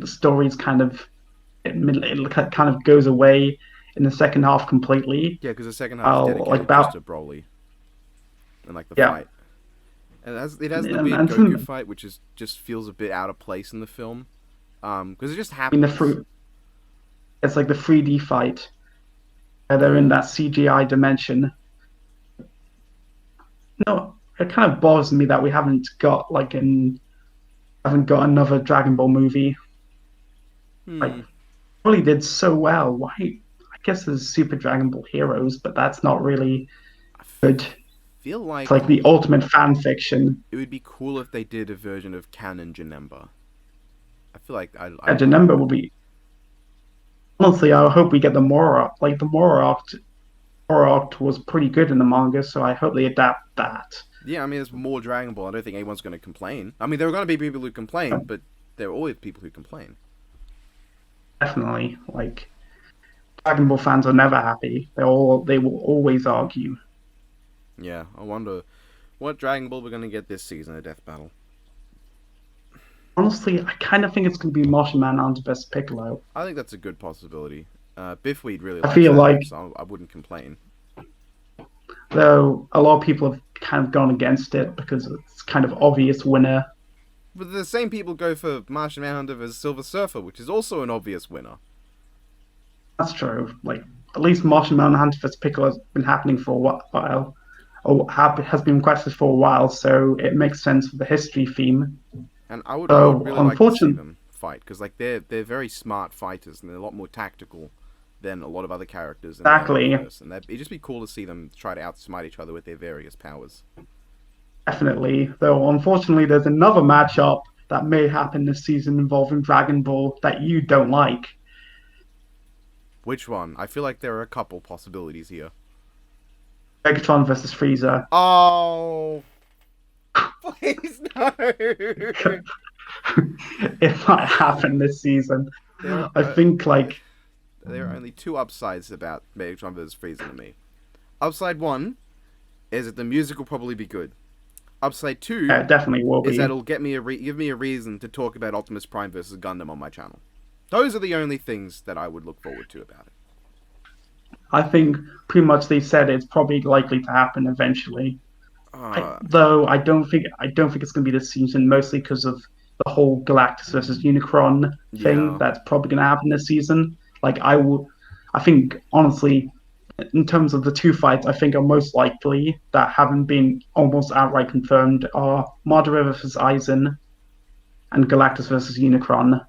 the story is kind of it kind of goes away in the second half completely. Yeah, because the second half is I'll like dedicated just about to Broly and like the yeah, fight. And it has the weird and Goku some, fight, which is just feels a bit out of place in the film, because it just I mean the happens. fruit. It's like the 3D fight. They're in Yeah, that CGI dimension. No, it kind of bothers me that we haven't got another Dragon Ball movie. Like hmm. really did so well. Why? I guess there's Super Dragon Ball Heroes, but that's not really I good. feel It's like like the ultimate fan fiction. it would be cool if they did a version of Canon Janemba. I feel like I'd And like Janemba that. will be honestly. I hope we get the Mora. Like the Mora arc was pretty good in the manga, so I hope they adapt that. Yeah, I mean, there's more Dragon Ball. I don't think anyone's going to complain. I mean, there are going to be people who complain, but there are always people who complain. Definitely, like Dragon Ball fans are never happy. They will always argue. Yeah, I wonder what Dragon Ball we're going to get this season of Death Battle. Honestly, I kind of think it's going to be Martian Manhunter vs Piccolo. I think that's a good possibility. Biffweed really I likes feel that, like, so I wouldn't complain. though, a lot of people have kind of gone against it because it's kind of obvious winner. But the same people go for Martian Manhunter vs Silver Surfer, which is also an obvious winner. That's true. Like, at least Martian Manhunter vs Piccolo has been happening for a while, or has been requested for a while, so it makes sense for the history theme. And I would So, really like to see unfortunately, them fight because like they're very smart fighters and they're a lot more tactical than a lot of other characters in the exactly, universe. And it'd just be cool to see them try to outsmart each other with their various powers. definitely. Though, unfortunately, there's another matchup that may happen this season involving Dragon Ball that you don't like. Which one? I feel like there are a couple possibilities here. Megatron versus Frieza. Oh, please no. It might happen this season. there, I are, think like there are only two upsides about Megatron vs. Frieza to me. Upside one is that the music will probably be good. Upside two it definitely will is that be. it'll give me a reason to talk about Optimus Prime versus Gundam on my channel. Those are the only things that I would look forward to about it. I think pretty much they said it's probably likely to happen eventually. Uh, Though I don't think it's going to be this season, mostly because of the whole Galactus versus Unicron thing. yeah. That's probably going to happen this season. Like I think honestly, in terms of the two fights, I think are most likely that haven't been almost outright confirmed are Madara versus Aizen and Galactus versus Unicron.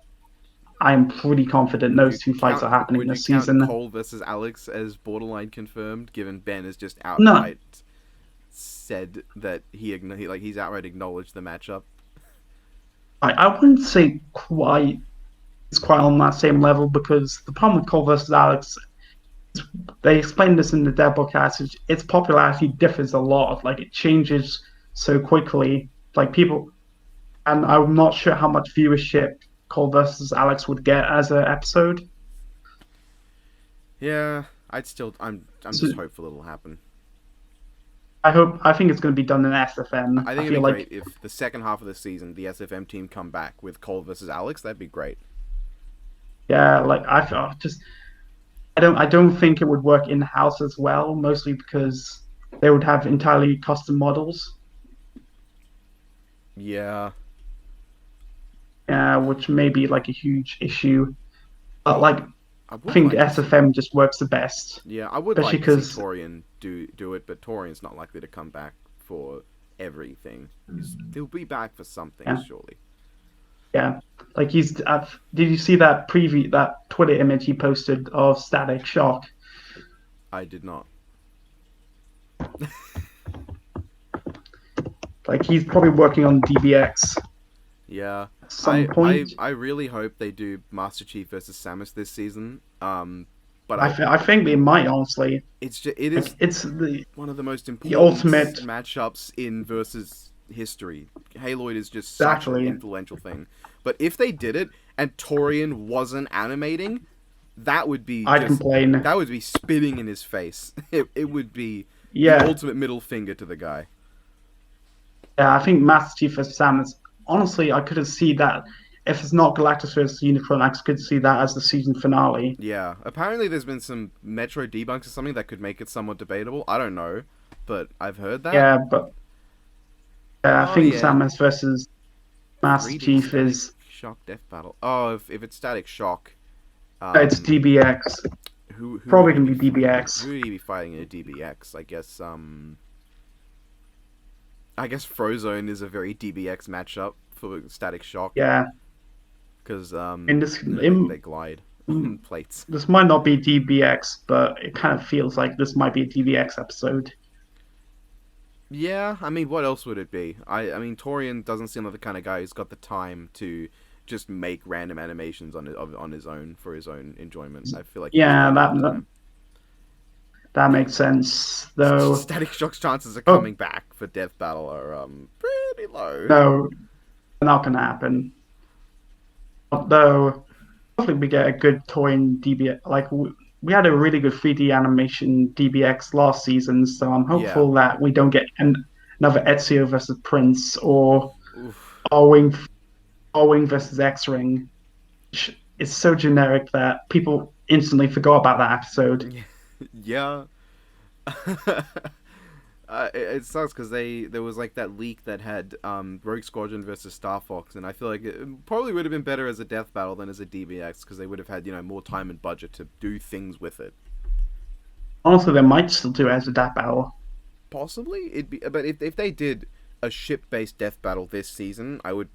I am pretty confident Would you those two fights are happening would you this count season. Cole versus Alex as borderline confirmed, given Ben has just No, outright said that he's outright acknowledged the matchup? I wouldn't say quite it's quite on that same level because the problem with Cole versus Alex, they explained this in the Deadpool passage. Its popularity differs a lot. Like it changes so quickly. Like people, and I'm not sure how much viewership Cole versus Alex would get as an episode. Yeah, I'm So just hopeful it'll happen. I think it's going to be done in SFN. I I think it'd feel be like, great if the second half of the season the SFM team come back with Cole versus Alex. That'd be great. yeah, like I don't think it would work in house as well, mostly because they would have entirely custom models, Yeah, which may be like a huge issue. But like I I would think like to see. SFM just works the best, Yeah, I would especially like to see because Torian do it, but Torian's not likely to come back for everything. He'll be back for some things, yeah, surely. yeah, like did you see that that Twitter image he posted of Static Shock? I did not. Like he's probably working on DBX. Yeah, at some point. I really hope they do Master Chief versus Samus this season. But I I think they might honestly. it is Like it's the one of the most the important ultimate. matchups in versus history. Haloid is just such an Exactly. influential thing. But if they did it and Torian wasn't animating, that would be I'd just complain. that would be spitting in his face. It would be the Yeah, ultimate middle finger to the guy. yeah. I think Master Chief versus Samus. Honestly, I could see that if it's not Galactus versus Unicron, I could see that as the season finale. Yeah, apparently there's been some Metro debunks or something that could make it somewhat debatable. I don't know, but I've heard that. Yeah, but I Oh think yeah, Samus versus Master 3D Chief static is shock death battle. Oh, if it's static shock, it's um, DBX. who would Probably he gonna be be fighting? DBX. Who would he be fighting in a DBX? I guess Frozone is a very DBX matchup for static shock Yeah, because in this they glide plates. this might not be DBX, but it kind of feels like this might be a DBX episode. Yeah, I mean, what else would it be? I mean, Torian doesn't seem like the kind of guy who's got the time to just make random animations on his own for his own enjoyment. I feel like he just Yeah, doesn't have the that time. that makes sense. Though, Static Shock's chances of oh coming back for Death Battle are pretty low. no, not gonna happen. Though, hopefully we get a good toy in DBX. Like we had a really good 3D animation DBX last season, so I'm Yeah. hopeful that we don't get another Ezio versus Prince or Oof. R-Wing, R-Wing versus X-Ring. It's so generic that people instantly forgot about that episode. Yeah. It sucks because there was like that leak that had Rogue Squadron versus Star Fox, and I feel like it probably would have been better as a death battle than as a DBX because they would have had more time and budget to do things with it. Honestly, they might still do it as a death battle. Possibly it'd be, but if they did a ship based death battle this season, I would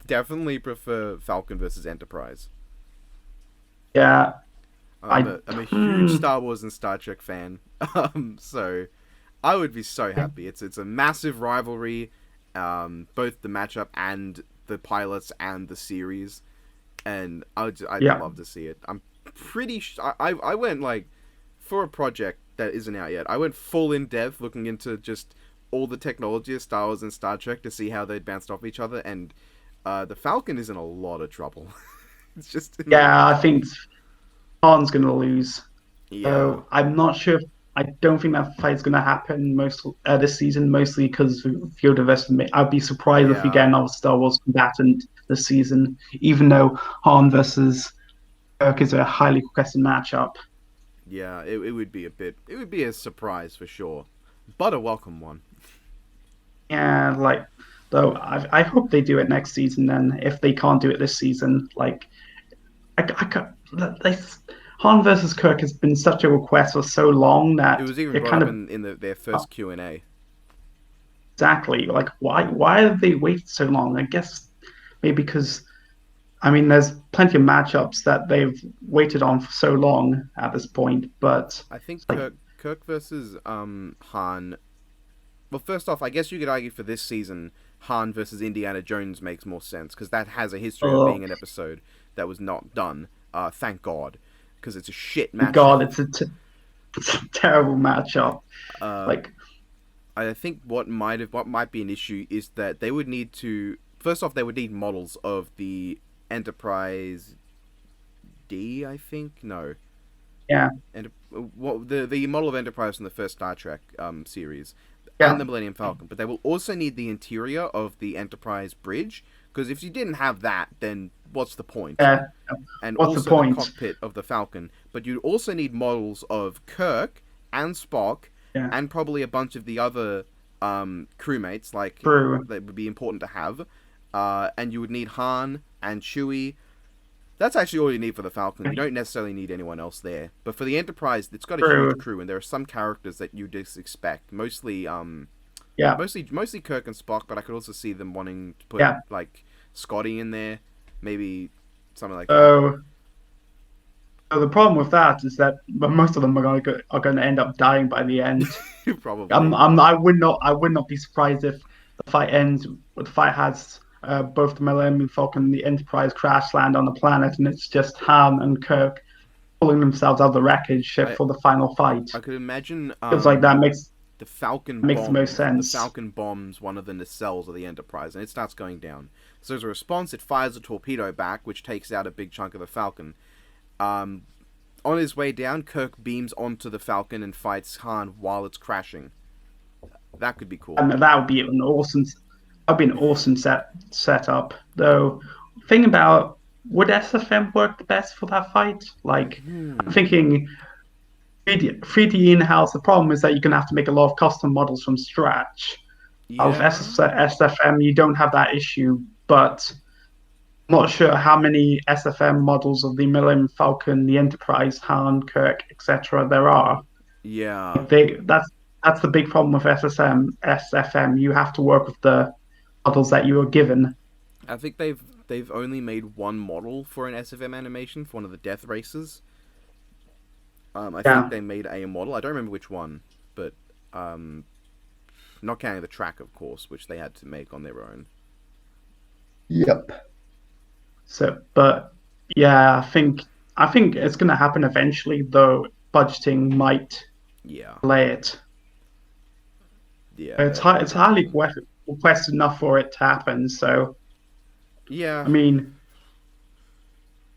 definitely prefer Falcon versus Enterprise. Yeah, I'm a huge Star Wars and Star Trek fan, so I would be so happy. It's a massive rivalry, both the matchup and the pilots and the series, and I'd yeah. love to see it. I'm pretty I went like for a project that isn't out yet. I went full in depth looking into just all the technology of Star Wars and Star Trek to see how they'd bounced off each other, and the Falcon is in a lot of trouble. It's just Yeah, I think Han's gonna lose. yeah. So I'm not sure. I don't think that fight's gonna happen this season, mostly because of Yoda versus me. I'd be surprised if we Yeah. get another Star Wars combatant this season, even though Han versus Kirk is a highly requested matchup. Yeah, it would be it would be a surprise for sure, but a welcome one. Yeah, like though I hope they do it next season. Then if they can't do it this season, like I can't, they, Han versus Kirk has been such a request for so long It that was even it brought kind up of in their first Q&A. exactly like why have they waited so long? I guess maybe because I mean there's plenty of matchups that they've waited on for so long at this point, but I think like Kirk versus Han. Well, first off, I guess you could argue for this season, Han versus Indiana Jones makes more sense because that has a history of being an episode that was not done. Thank God, because it's a shit God, matchup. it's a terrible matchup. Uh, Like I think what might be an issue is that they would need to first off they would need models of the Enterprise D. I think no. yeah, And what the model of Enterprise from the first Star Trek series yeah, and the Millennium Falcon, but they will also need the interior of the Enterprise bridge because if you didn't have that, then what's the point? yeah. And What's the also point? cockpit of the Falcon, but you also need models of Kirk and Spock Yeah. and probably a bunch of the other crewmates like True. that would be important to have. And you would need Han and Chewie. That's actually all you need for the Falcon. You don't necessarily need anyone else there. But for the Enterprise, it's got a True. huge crew, and there are some characters that you just expect. Mostly, Yeah. mostly Kirk and Spock. But I could also see them wanting to put Yeah. like Scotty in there, maybe something like that. So the problem with that is that most of them are going to end up dying by the end. Probably. I would not be surprised if the fight ends. The fight has both the Millennium Falcon and the Enterprise crash land on the planet, and it's just Han and Kirk pulling themselves out of the wreckage ship I for the final fight. I could imagine Feels like that the Falcon makes the most the sense. Falcon bombs one of the nacelles of the Enterprise, and it starts going down. So as a response, it fires a torpedo back, which takes out a big chunk of the Falcon. On his way down, Kirk beams onto the Falcon and fights Han while it's crashing. That could be cool. And that would be an awesome. That'd be an awesome setup. Though, thing about would SFM work the best for that fight? Like, I'm thinking 3D in-house. The problem is that you're gonna have to make a lot of custom models from scratch. Of Yeah, SFM, you don't have that issue, but I'm not sure how many SFM models of the Millennium Falcon, the Enterprise, Han, Kirk, etc. there are. yeah. That's the big problem with SFM. You have to work with the models that you were given. I think they've only made one model for an SFM animation for one of the death races. I think they made a model. I don't remember which one, but not counting the track, of course, which they had to make on their own. Yep. So, but yeah, I think it's going to happen eventually, though budgeting might Yeah, delay it. yeah, It's highly requested enough for it to happen. So, yeah, I mean,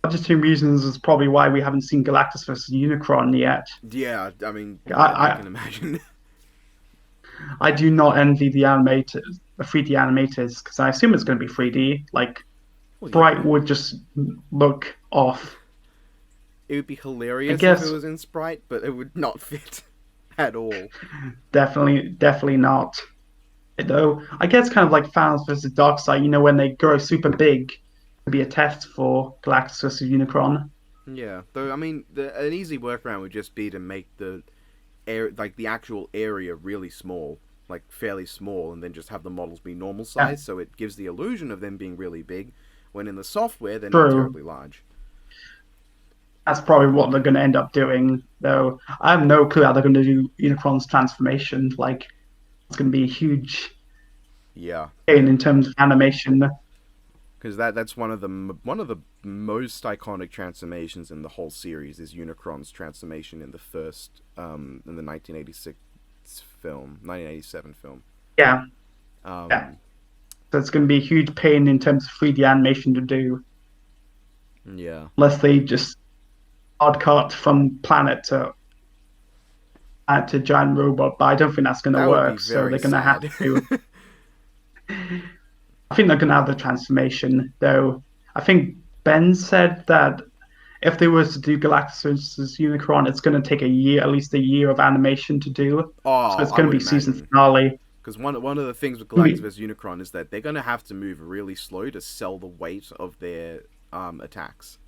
budgeting reasons is probably why we haven't seen Galactus versus Unicron yet. yeah. I mean, I I can imagine. I do not envy the 3D animators, because I assume it's going to be 3D. Like, Well, Bright would just look off. it would be hilarious if guess- it was in Sprite, but it would not fit at all. Definitely not. Though I guess kind of like Thanos versus Darkseid, when they grow super big, to be a test for Galactus versus Unicron. Yeah, though I mean, an easy workaround would just be to make the the actual area really small, like fairly small, and then just have the models be normal size, so it gives the illusion of them being really big, when in the software they're not terribly large. That's probably what they're going to end up doing, though. I have no clue how they're going to do Unicron's transformation. Like, it's going to be a huge Yeah, gain in terms of animation. because that's one of the most iconic transformations in the whole series is Unicron's transformation in the first in the 1987 film. Yeah. Um, Yeah. So it's going to be a huge pain in terms of 3D animation to do, yeah. unless they just hard cut from planet to giant robot. But I don't think that's going to That would work. be So very they're going to have sad. to. I think they're going to have the transformation, though. I think Ben said that if they were to do Galactus versus Unicron, it's going to take at least a year of animation to do. Oh, So it's I going to would be season imagine. finale. Because one of the things with Galactus vs Unicron is that they're going to have to move really slow to sell the weight of their attacks.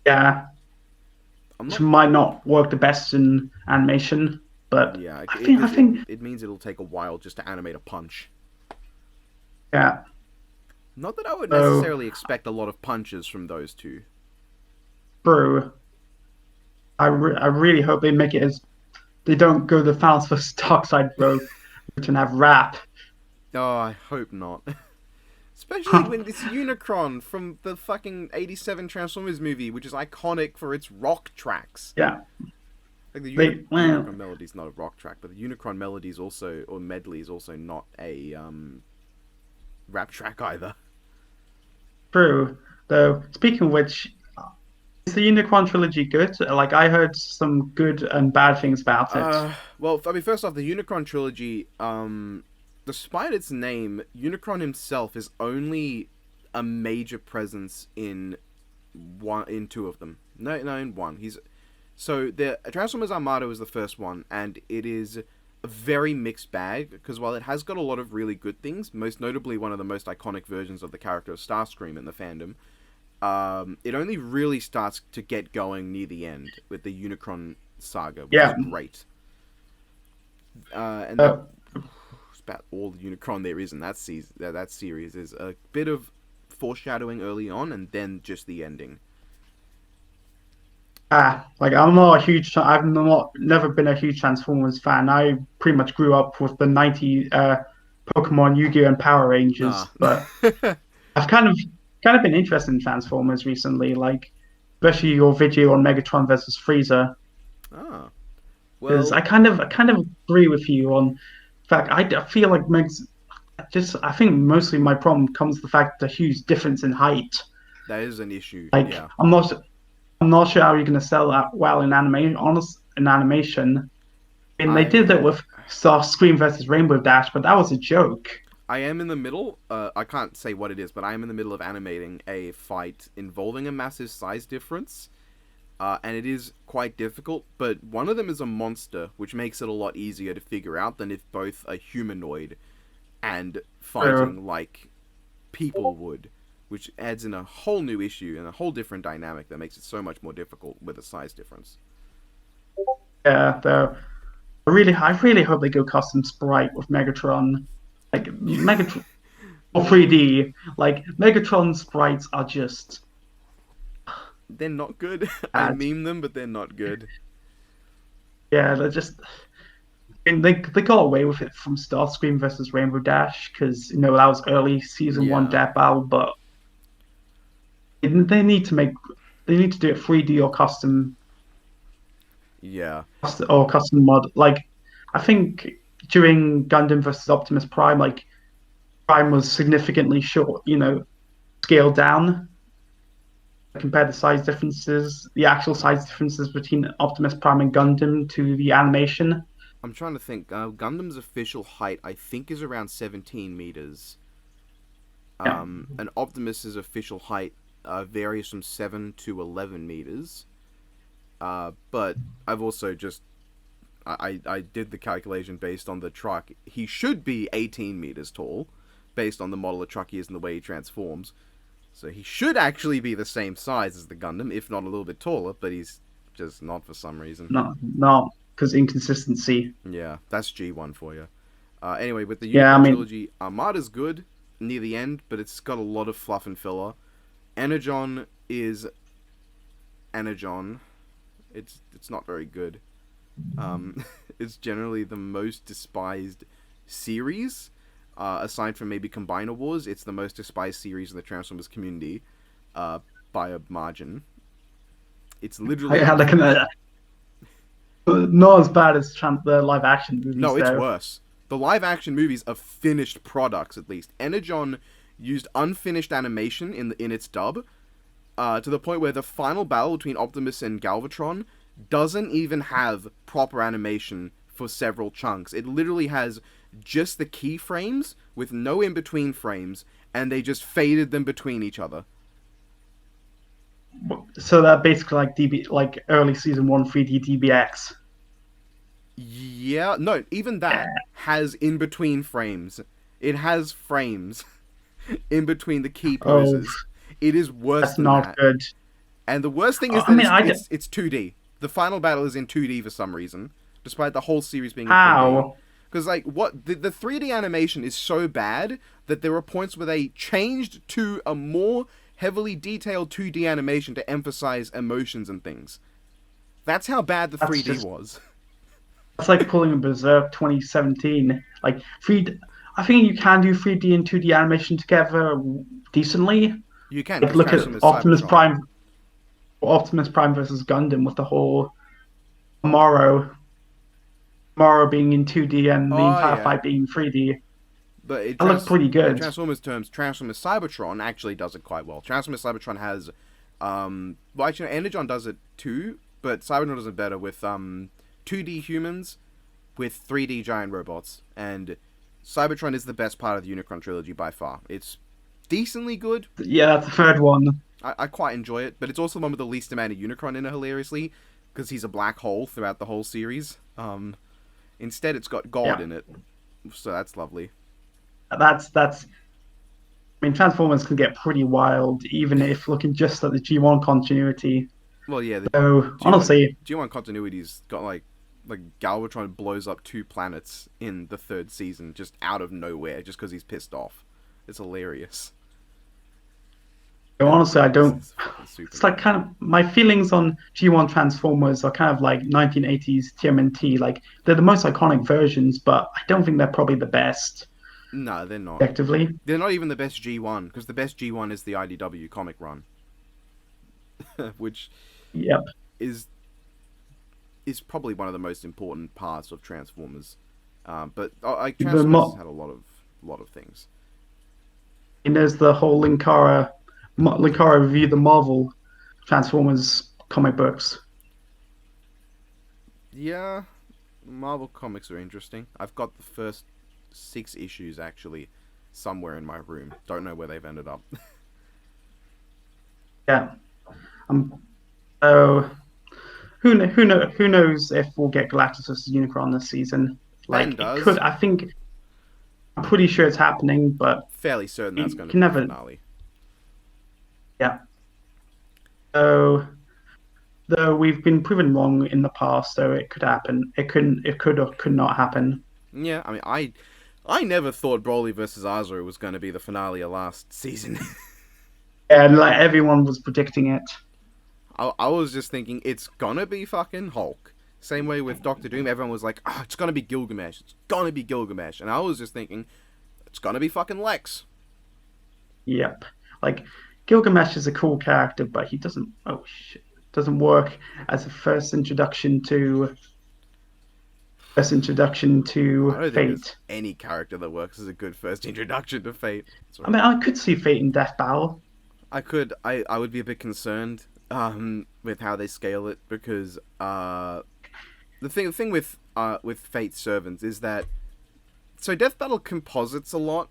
Yeah, I'm which not, might not work the best in animation, but yeah, I think it means it'll take a while just to animate a punch. yeah. Not that I would So- necessarily expect a lot of punches from those two. True. I really hope they make it as they don't go the Thanos versus Darkseid route and have rap. Oh, I hope not. Especially when it's Unicron from the fucking 87 Transformers movie, which is iconic for its rock tracks. Yeah, Like the well- Unicron melody's not a rock track, but the Unicron melody's also, or medley is also not a rap track either. true. Though speaking of which, is the Unicron trilogy good? Like I heard some good and bad things about it. Well, I mean, first off, the Unicron trilogy, despite its name, Unicron himself is only a major presence in two of them. No, in one. So the Transformers Armada was the first one, and it is a very mixed bag, because while it has got a lot of really good things, most notably one of the most iconic versions of the character of Starscream in the fandom, it only really starts to get going near the end with the Unicron saga, which is great. And that's about all the Unicron there is in that series is a bit of foreshadowing early on, and then just the ending. Like I've never been a huge Transformers fan. I pretty much grew up with the Pokemon, Yu-Gi-Oh, and Power Rangers, Ah. but I've kind of been interested in Transformers recently, like especially your video on Megatron versus Frieza, Ah. because Well, I kind of agree with you on. In fact, I feel like Meg's just I think mostly my problem comes the fact the huge difference in height. that is an issue. Like Yeah. I'm not sure how you're going to sell that well in anime. Honest in animation, and they did it I with Starscream versus Rainbow Dash, but that was a joke. I am in the middle. I can't say what it is, but I am in the middle of animating a fight involving a massive size difference. And it is quite difficult, but one of them is a monster, which makes it a lot easier to figure out than if both are humanoid and True. fighting like people would, which adds in a whole new issue and a whole different dynamic that makes it so much more difficult with a size difference. Yeah, though I really hope they go custom sprite with Megatron. Like Megatron or 3D. Like Megatron sprites are just They're not good. I bad. meme them, but they're not good. Yeah, they're just. And they got away with it from Starscream versus Rainbow Dash because that was early season one Yeah, death battle, but they need to make they need to do it 3D yeah. or custom mod. Like I think during Gundam versus Optimus Prime, like Prime was significantly short, scaled down compared to size differences, the actual size differences between Optimus Prime and Gundam to the animation. I'm trying to think. Gundam's official height, I think, is around 17 meters. Yeah. And Optimus's official height varies from 7 to 11 meters. But I've also just I did the calculation based on the truck. He should be 18 meters tall, based on the model of truck he is and the way he transforms. So he should actually be the same size as the Gundam, if not a little bit taller, but he's just not for some reason. No, because inconsistency. Yeah, that's G1 for you. Anyway, with the Yeah, I Unicron mean, trilogy, Armada's good near the end, but it's got a lot of fluff and filler. Energon is Energon. It's not very good. It's generally the most despised series. Aside from maybe Combiner Wars, it's the most despised series in the Transformers community, by a margin. It's I literally had like not as bad as the live action movies no, it's though. worse. The live action movies are finished products at least. Energon used unfinished animation in its dub, to the point where the final battle between Optimus and Galvatron doesn't even have proper animation for several chunks. It literally has just the keyframes with no in between frames, and they just faded them between each other. So that basically like like early season one 3D DBX. Yeah, no, even that Yeah. has in between frames. It has frames in between the key Oh, poses. It is worse that's than not that. good. And the worst thing is I that mean, it's 2D. The final battle is in 2D for some reason, despite the whole series being in 3D. how? Because like the 3D animation is so bad that there were points where they changed to a more heavily detailed 2D animation to emphasize emotions and things. That's how bad the That's 3D just was. that's like pulling a Berserk 2017. Like three, I think you can do 3D and 2D animation together decently. You can, Like because look at Transformers Cybertron. Optimus Prime versus Gundam with the whole Morrow being in 2D and the Oh entire yeah, fight being in 3D. but That looks pretty in good. Transformers terms, Transformers Cybertron actually does it quite well. Transformers Cybertron has, well actually Energon does it too, but Cybertron does it better with 2D humans with 3D giant robots, and Cybertron is the best part of the Unicron trilogy by far. It's decently good. Yeah, that's the third one. I quite enjoy it, but it's also the one with the least amount of Unicron in it, hilariously, because he's a black hole throughout the whole series. Instead, it's got God Yeah, in it, so that's lovely. that's. I mean, Transformers can get pretty wild, even if looking just at the G1 continuity. Well, yeah, the So G1 honestly, G1 continuity's got like Galvatron blows up 2 planets in the third season just out of nowhere, just because he's pissed off. It's hilarious. And I it's, don't. it's fucking super It's like good. kind of my feelings on G1 Transformers are kind of like 1980s TMNT. Like they're the most iconic versions, but I don't think they're probably the best. No, they're not. objectively. They're not even the best G1 because the best G1 is the IDW comic run, which Yep. is probably one of the most important parts of Transformers. But like The Transformers had a lot of things. and there's the whole Linkara review the Marvel Transformers comic books. Yeah, Marvel comics are interesting. I've got the first 6 issues actually somewhere in my room. Don't know where they've ended up. Yeah. So who knows if we'll get Galactus versus Unicron this season? Ben Like it does. could. I think I'm pretty sure it's happening, but Fairly certain that's you going to can be the never. finale. Yeah. So though we've been proven wrong in the past, so it could happen. It could or could not happen. Yeah, I mean, I never thought Broly versus Azra was going to be the finale of last season. And like everyone was predicting it. I was just thinking it's gonna be fucking Hulk. Same way with Doctor Doom, everyone was like, it's gonna be Gilgamesh. It's gonna be Gilgamesh. And I was just thinking, it's gonna be fucking Lex. Yep. Like Gilgamesh is a cool character, but he doesn't. Oh shit. Doesn't work as a first introduction I to don't think there's Fate. any character that works as a good first introduction to Fate. I mean, I could see Fate in Death Battle. I would be a bit concerned with how they scale it because the thing with Fate's servants is that so Death Battle composites a lot,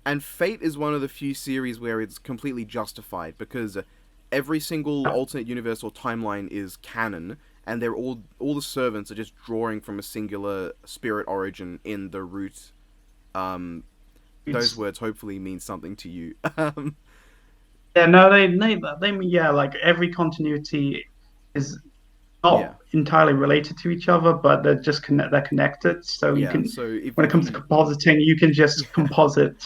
and Fate is one of the few series where it's completely justified because every single alternate universe or timeline is canon, and they're all the servants are just drawing from a singular spirit origin in the root. Those words hopefully mean something to you. Yeah, no, yeah, like every continuity is not Yeah. entirely related to each other, but they're connected. So you Yeah, can, so if when you it comes to can, compositing, you can just composite.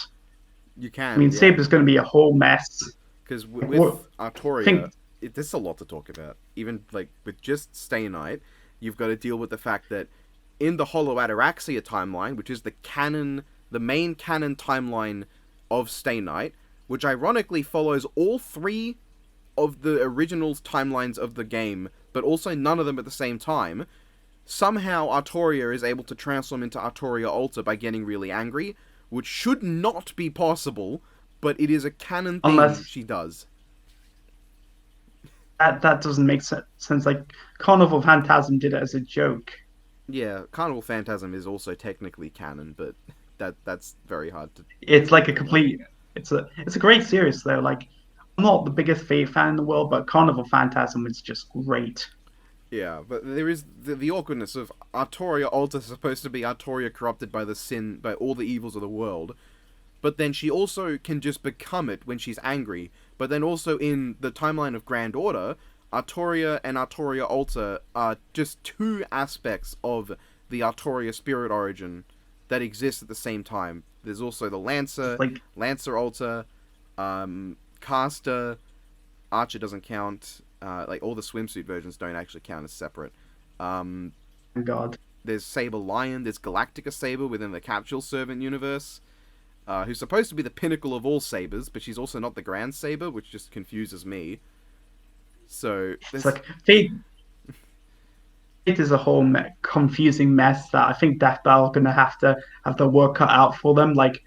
you I can, mean, yeah, Saber's going to be a whole mess. because What with I think Artoria, there's a lot to talk about. Even like with just Stay Night, you've got to deal with the fact that in the Hollow Ataraxia timeline, which is the main canon timeline of Stay Night, which ironically follows all 3 of the original timelines of the game, but also none of them at the same time. Somehow Artoria is able to transform into Artoria Ultra by getting really angry, which should not be possible, but it is a canon thing unless she does. that doesn't make sense. Like Carnival Phantasm did it as a joke. Yeah, Carnival Phantasm is also technically canon, but that's very hard to It's like a figure out. complete. It's a great series though. Like I'm not the biggest Fate fan in the world, but Carnival Phantasm is just great. Yeah, but there is the awkwardness of Artoria Ultra supposed to be Artoria corrupted by by all the evils of the world, but then she also can just become it when she's angry. But then also in the timeline of Grand Order, Artoria and Artoria Ultra are just 2 aspects of the Artoria spirit origin that exist at the same time. There's also the It's like Lancer Ultra, Caster, Archer doesn't count. Like all the swimsuit versions don't actually count as separate. Um, oh God. there's Saber Lion. There's Galactica Saber within the Capsule Servant universe, who's supposed to be the pinnacle of all sabers, but she's also not the Grand Saber, which just confuses me. So It's there's like Fate is a whole confusing mess that I think Death Battle are gonna have to have their work cut out for them. Like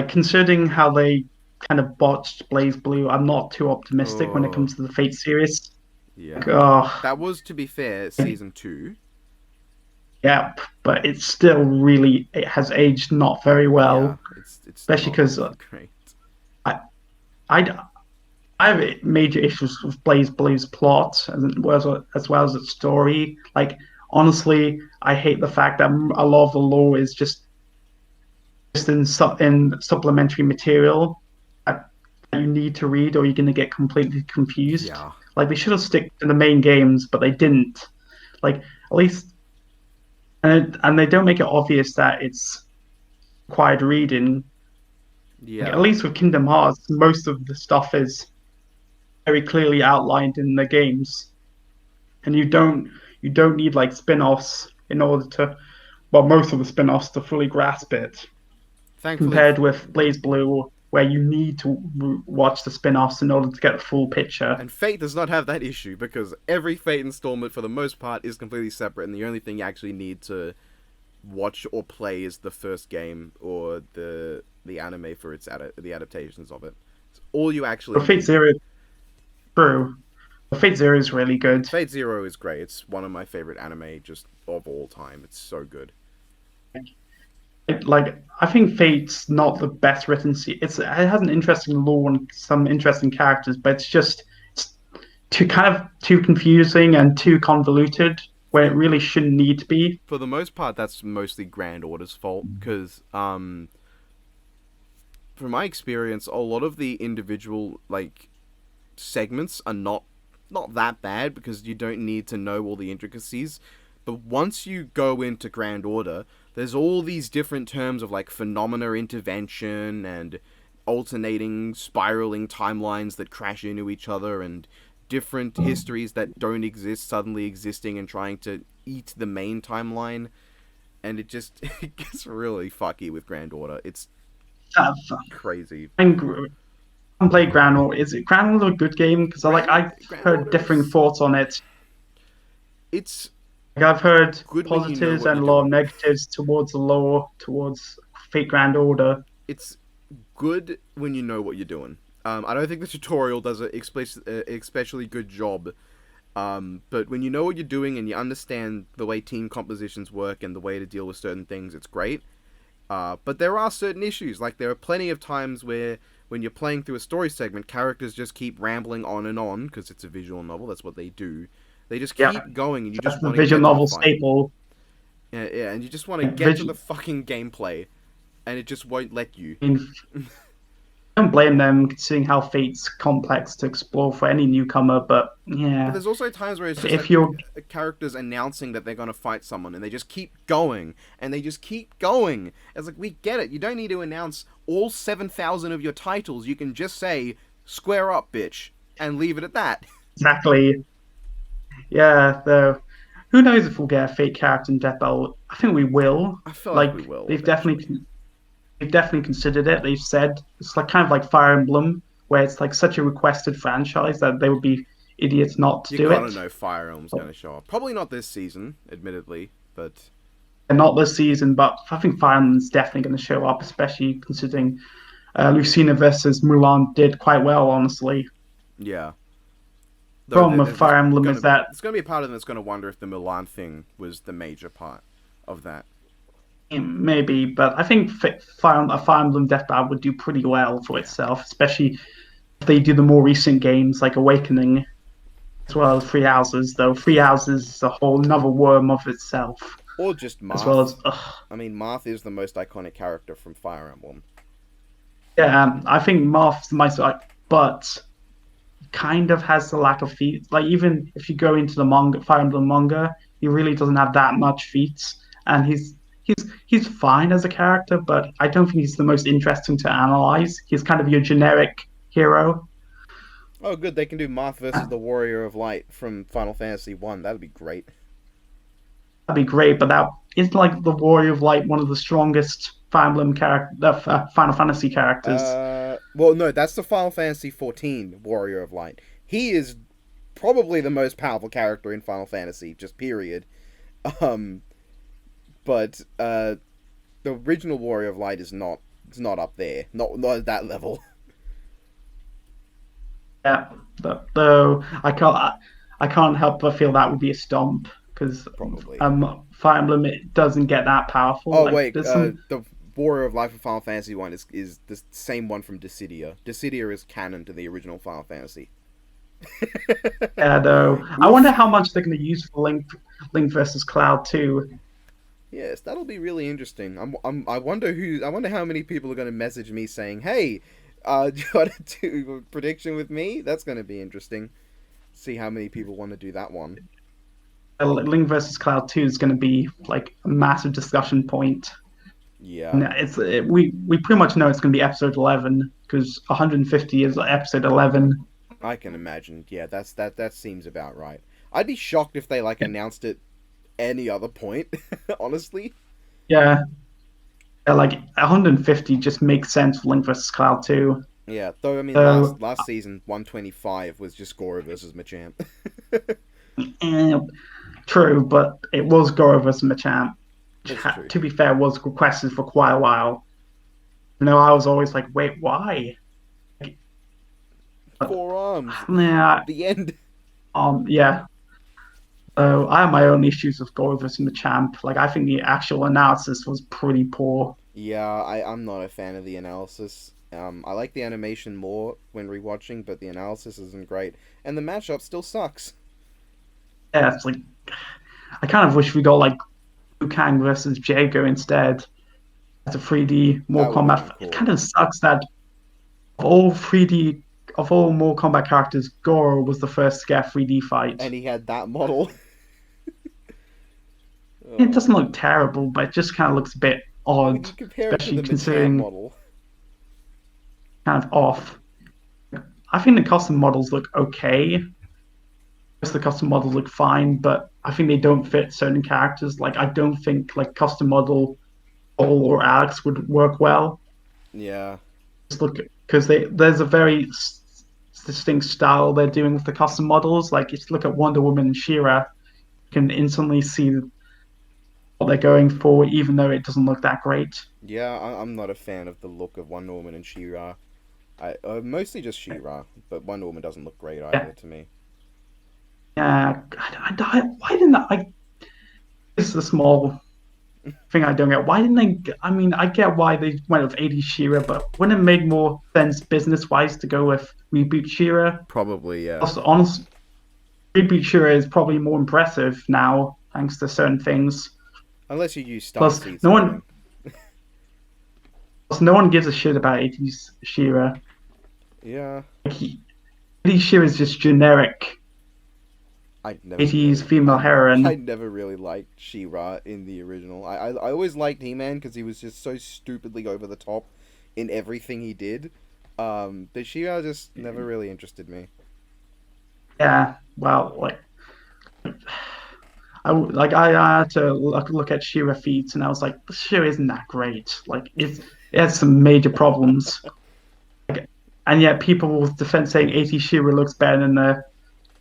considering how they kind of botched Blaze Blue, I'm not too optimistic when it oh comes to the Fate series. Like, yeah, oh, that was to be fair season 2. yeah, but it's still really it has aged not very Yeah, well, it's still especially not because great. I I I have major issues with Blaze Blue's plot as well as its story. Like honestly, I hate the fact that a lot of the lore is just in supplementary material that you need to read, or you're going to get completely confused. Yeah, Like they should have stick to the main games, but they didn't. Like at least, and they don't make it obvious that it's required reading. Like at yeah, least with Kingdom Hearts, most of the stuff is very clearly outlined in the games, and you don't need like spin-offs in order to, well, most of the spin-offs to fully grasp it. Thankfully, compared with Blaze Blue, where you need to watch the spin-offs in order to get the full picture. and Fate does not have that issue because every Fate installment, for the most part, is completely separate, and the only thing you actually need to watch or play is the first game or the anime for the adaptations of it. It's all you actually But Fate need. Zero, true. But Fate Zero is really good. Fate Zero is great. It's one of my favorite anime just of all time. It's so good. I think Fate's not the best written. It has an interesting lore and some interesting characters, but it's too kind of too confusing and too convoluted where it really shouldn't need to be. For the most part, that's mostly Grand Order's fault because, from my experience, a lot of the individual segments are not that bad because you don't need to know all the intricacies. But once you go into Grand Order, there's all these different terms of phenomena intervention and alternating, spiraling timelines that crash into each other and different histories that don't exist suddenly existing and trying to eat the main timeline. And it gets really fucky with Grand Order. It's Uh, crazy. I played Grand Order. Is it Grand Order a good game? Because I've Grand heard Order differing is... thoughts on it. It's I've heard good when you know positives what and a you're lot of doing. negatives towards the lore, towards Fate Grand Order. It's good when you know what you're doing. I don't think the tutorial does an especially good job. But when you know what you're doing and you understand the way team compositions work and the way to deal with certain things, it's great. But there are certain issues. There are plenty of times where when you're playing through a story segment, characters just keep rambling on because it's a visual novel. That's what they do. They just Yeah, keep going, and you that's just the want to visual get to the novel fight. staple. Yeah, and you just want to Like, get to the fucking gameplay, and it just won't let you. I mean, I don't blame them considering how Fate's complex to explore for any newcomer, but But yeah. there's also times where it's just If you're characters announcing that they're going to fight someone, and they just keep going, and they just keep going. It's we get it. You don't need to announce all 7,000 of your titles. You can just say, square up, bitch, and leave it at that. exactly, yeah, though, who knows if we'll get a Fate character in Death Battle? I think we will. I feel like we Like, will they've eventually. definitely they've definitely considered it. They've said it's kind of like Fire Emblem, where it's such a requested franchise that they would be idiots not to You do gotta it. know Fire Emblem's going to show up. Probably not this season, admittedly, but And not this season, but I think Fire Emblem's definitely going to show up, especially considering Lucina versus Mulan did quite well, honestly. yeah. Though Problem with Fire Emblem is that there's gonna be a part of them that's gonna wonder if the Milan thing was the major part of that. maybe, but I think Fire Emblem Death Battle would do pretty well for Yeah. itself, especially if they do the more recent games like Awakening as well as Three Houses. Though Three Houses is a whole another worm of itself, Or just as well Marth. as I mean, Marth is the most iconic character from Fire Emblem. yeah, I think Marth's my but kind of has the lack of feats. Like even if you go into the manga, Fire Emblem manga, he really doesn't have that much feats, and he's fine as a character, but I don't think he's the most interesting to analyze. He's kind of your generic hero. Oh, good, they can do Marth versus the Warrior of Light from Final Fantasy 1. That'd be great. That'd be great, but that isn't like the Warrior of Light one of the strongest Fire Emblem Final Fantasy characters. Well, no, that's the Final Fantasy 14 Warrior of Light. He is probably the most powerful character in Final Fantasy, just period. Um, but the original Warrior of Light is not. It's not up there. Not at that level. Yeah, but though I can't help but feel that would be a stomp because Probably. Fire Emblem it doesn't get that powerful. Oh Like wait, there's some the Warrior of Life of Final Fantasy 1 is the same one from Dissidia. Dissidia is canon to the original Final Fantasy. yeah though. I wonder how much they're going to use for Link versus Cloud too. Yes, that'll be really interesting. I wonder how many people are going to message me saying, "Hey, do you want to do a prediction with me?" That's going to be interesting. See how many people want to do that one. Link versus Cloud 2 is going to be like a massive discussion point. Yeah, And we pretty much know it's going to be episode 11 because 150 is episode 11. I can imagine. Yeah, that seems about right. I'd be shocked if they announced it any other point, honestly. Yeah, like 150 just makes sense for Link versus Cloud too. Yeah, though I mean, So last season 125 was just Goro versus Machamp. eh, true, but it was Goro versus Machamp. Which It's true. to be fair, was requested for quite a while. You know, I was always like, wait, why? But, 4 arms. yeah, The end. yeah. So I have my own issues with Goro versus Machamp. Like, I think the actual analysis was pretty poor. Yeah, I'm not a fan of the analysis. I like the animation more when rewatching, but the analysis isn't great, and the matchup still sucks. Yeah, it's like I kind of wish we got like Liu Kang versus Jago instead as a 3D That Mortal would have been Kombat. It cool. kind of sucks that of all 3D of all Mortal Kombat characters, Goro was the first to get a 3D fight. And he had that model. It doesn't Oh. look terrible, but it just kind of looks a bit When odd, you compare it to especially the Machamp considering model, kind of off. I think the custom models look okay. Most of the custom models look fine, but I think they don't fit certain characters. Like I don't think like custom model Paul or Alex would work well. yeah, Just look because there's a very distinct style they're doing with the custom models. Like if you look at Wonder Woman and She-Ra, you can instantly see what they're going for, even though it doesn't look that great. yeah, I'm not a fan of the look of Wonder Woman and She-Ra. I mostly just She-Ra, but Wonder Woman doesn't look great Yeah, either to me. yeah. Why didn't I? This is a small thing I don't get. Why didn't they? I mean, I get why they went with 80 She-Ra, but wouldn't it make more sense business-wise to go with reboot She-Ra? Probably, yeah. Also, honestly, reboot She-Ra is probably more impressive now, thanks to certain things. Unless you use Star Plus, Seed no one, scaling. plus, no one gives a shit about 80s She-Ra. Yeah, Like, 80s She-Ra is just generic I never 80s really, female I heroine. never really liked She-Ra in the original. I always liked He-Man because he was just so stupidly over the top in everything he did. But She-Ra just never really interested me. Yeah, well, like I had to look at She-Ra feats, and I was like, this show isn't that great. Like it has some major problems. Like, and yet people will defend saying 80 She-Ra looks better than the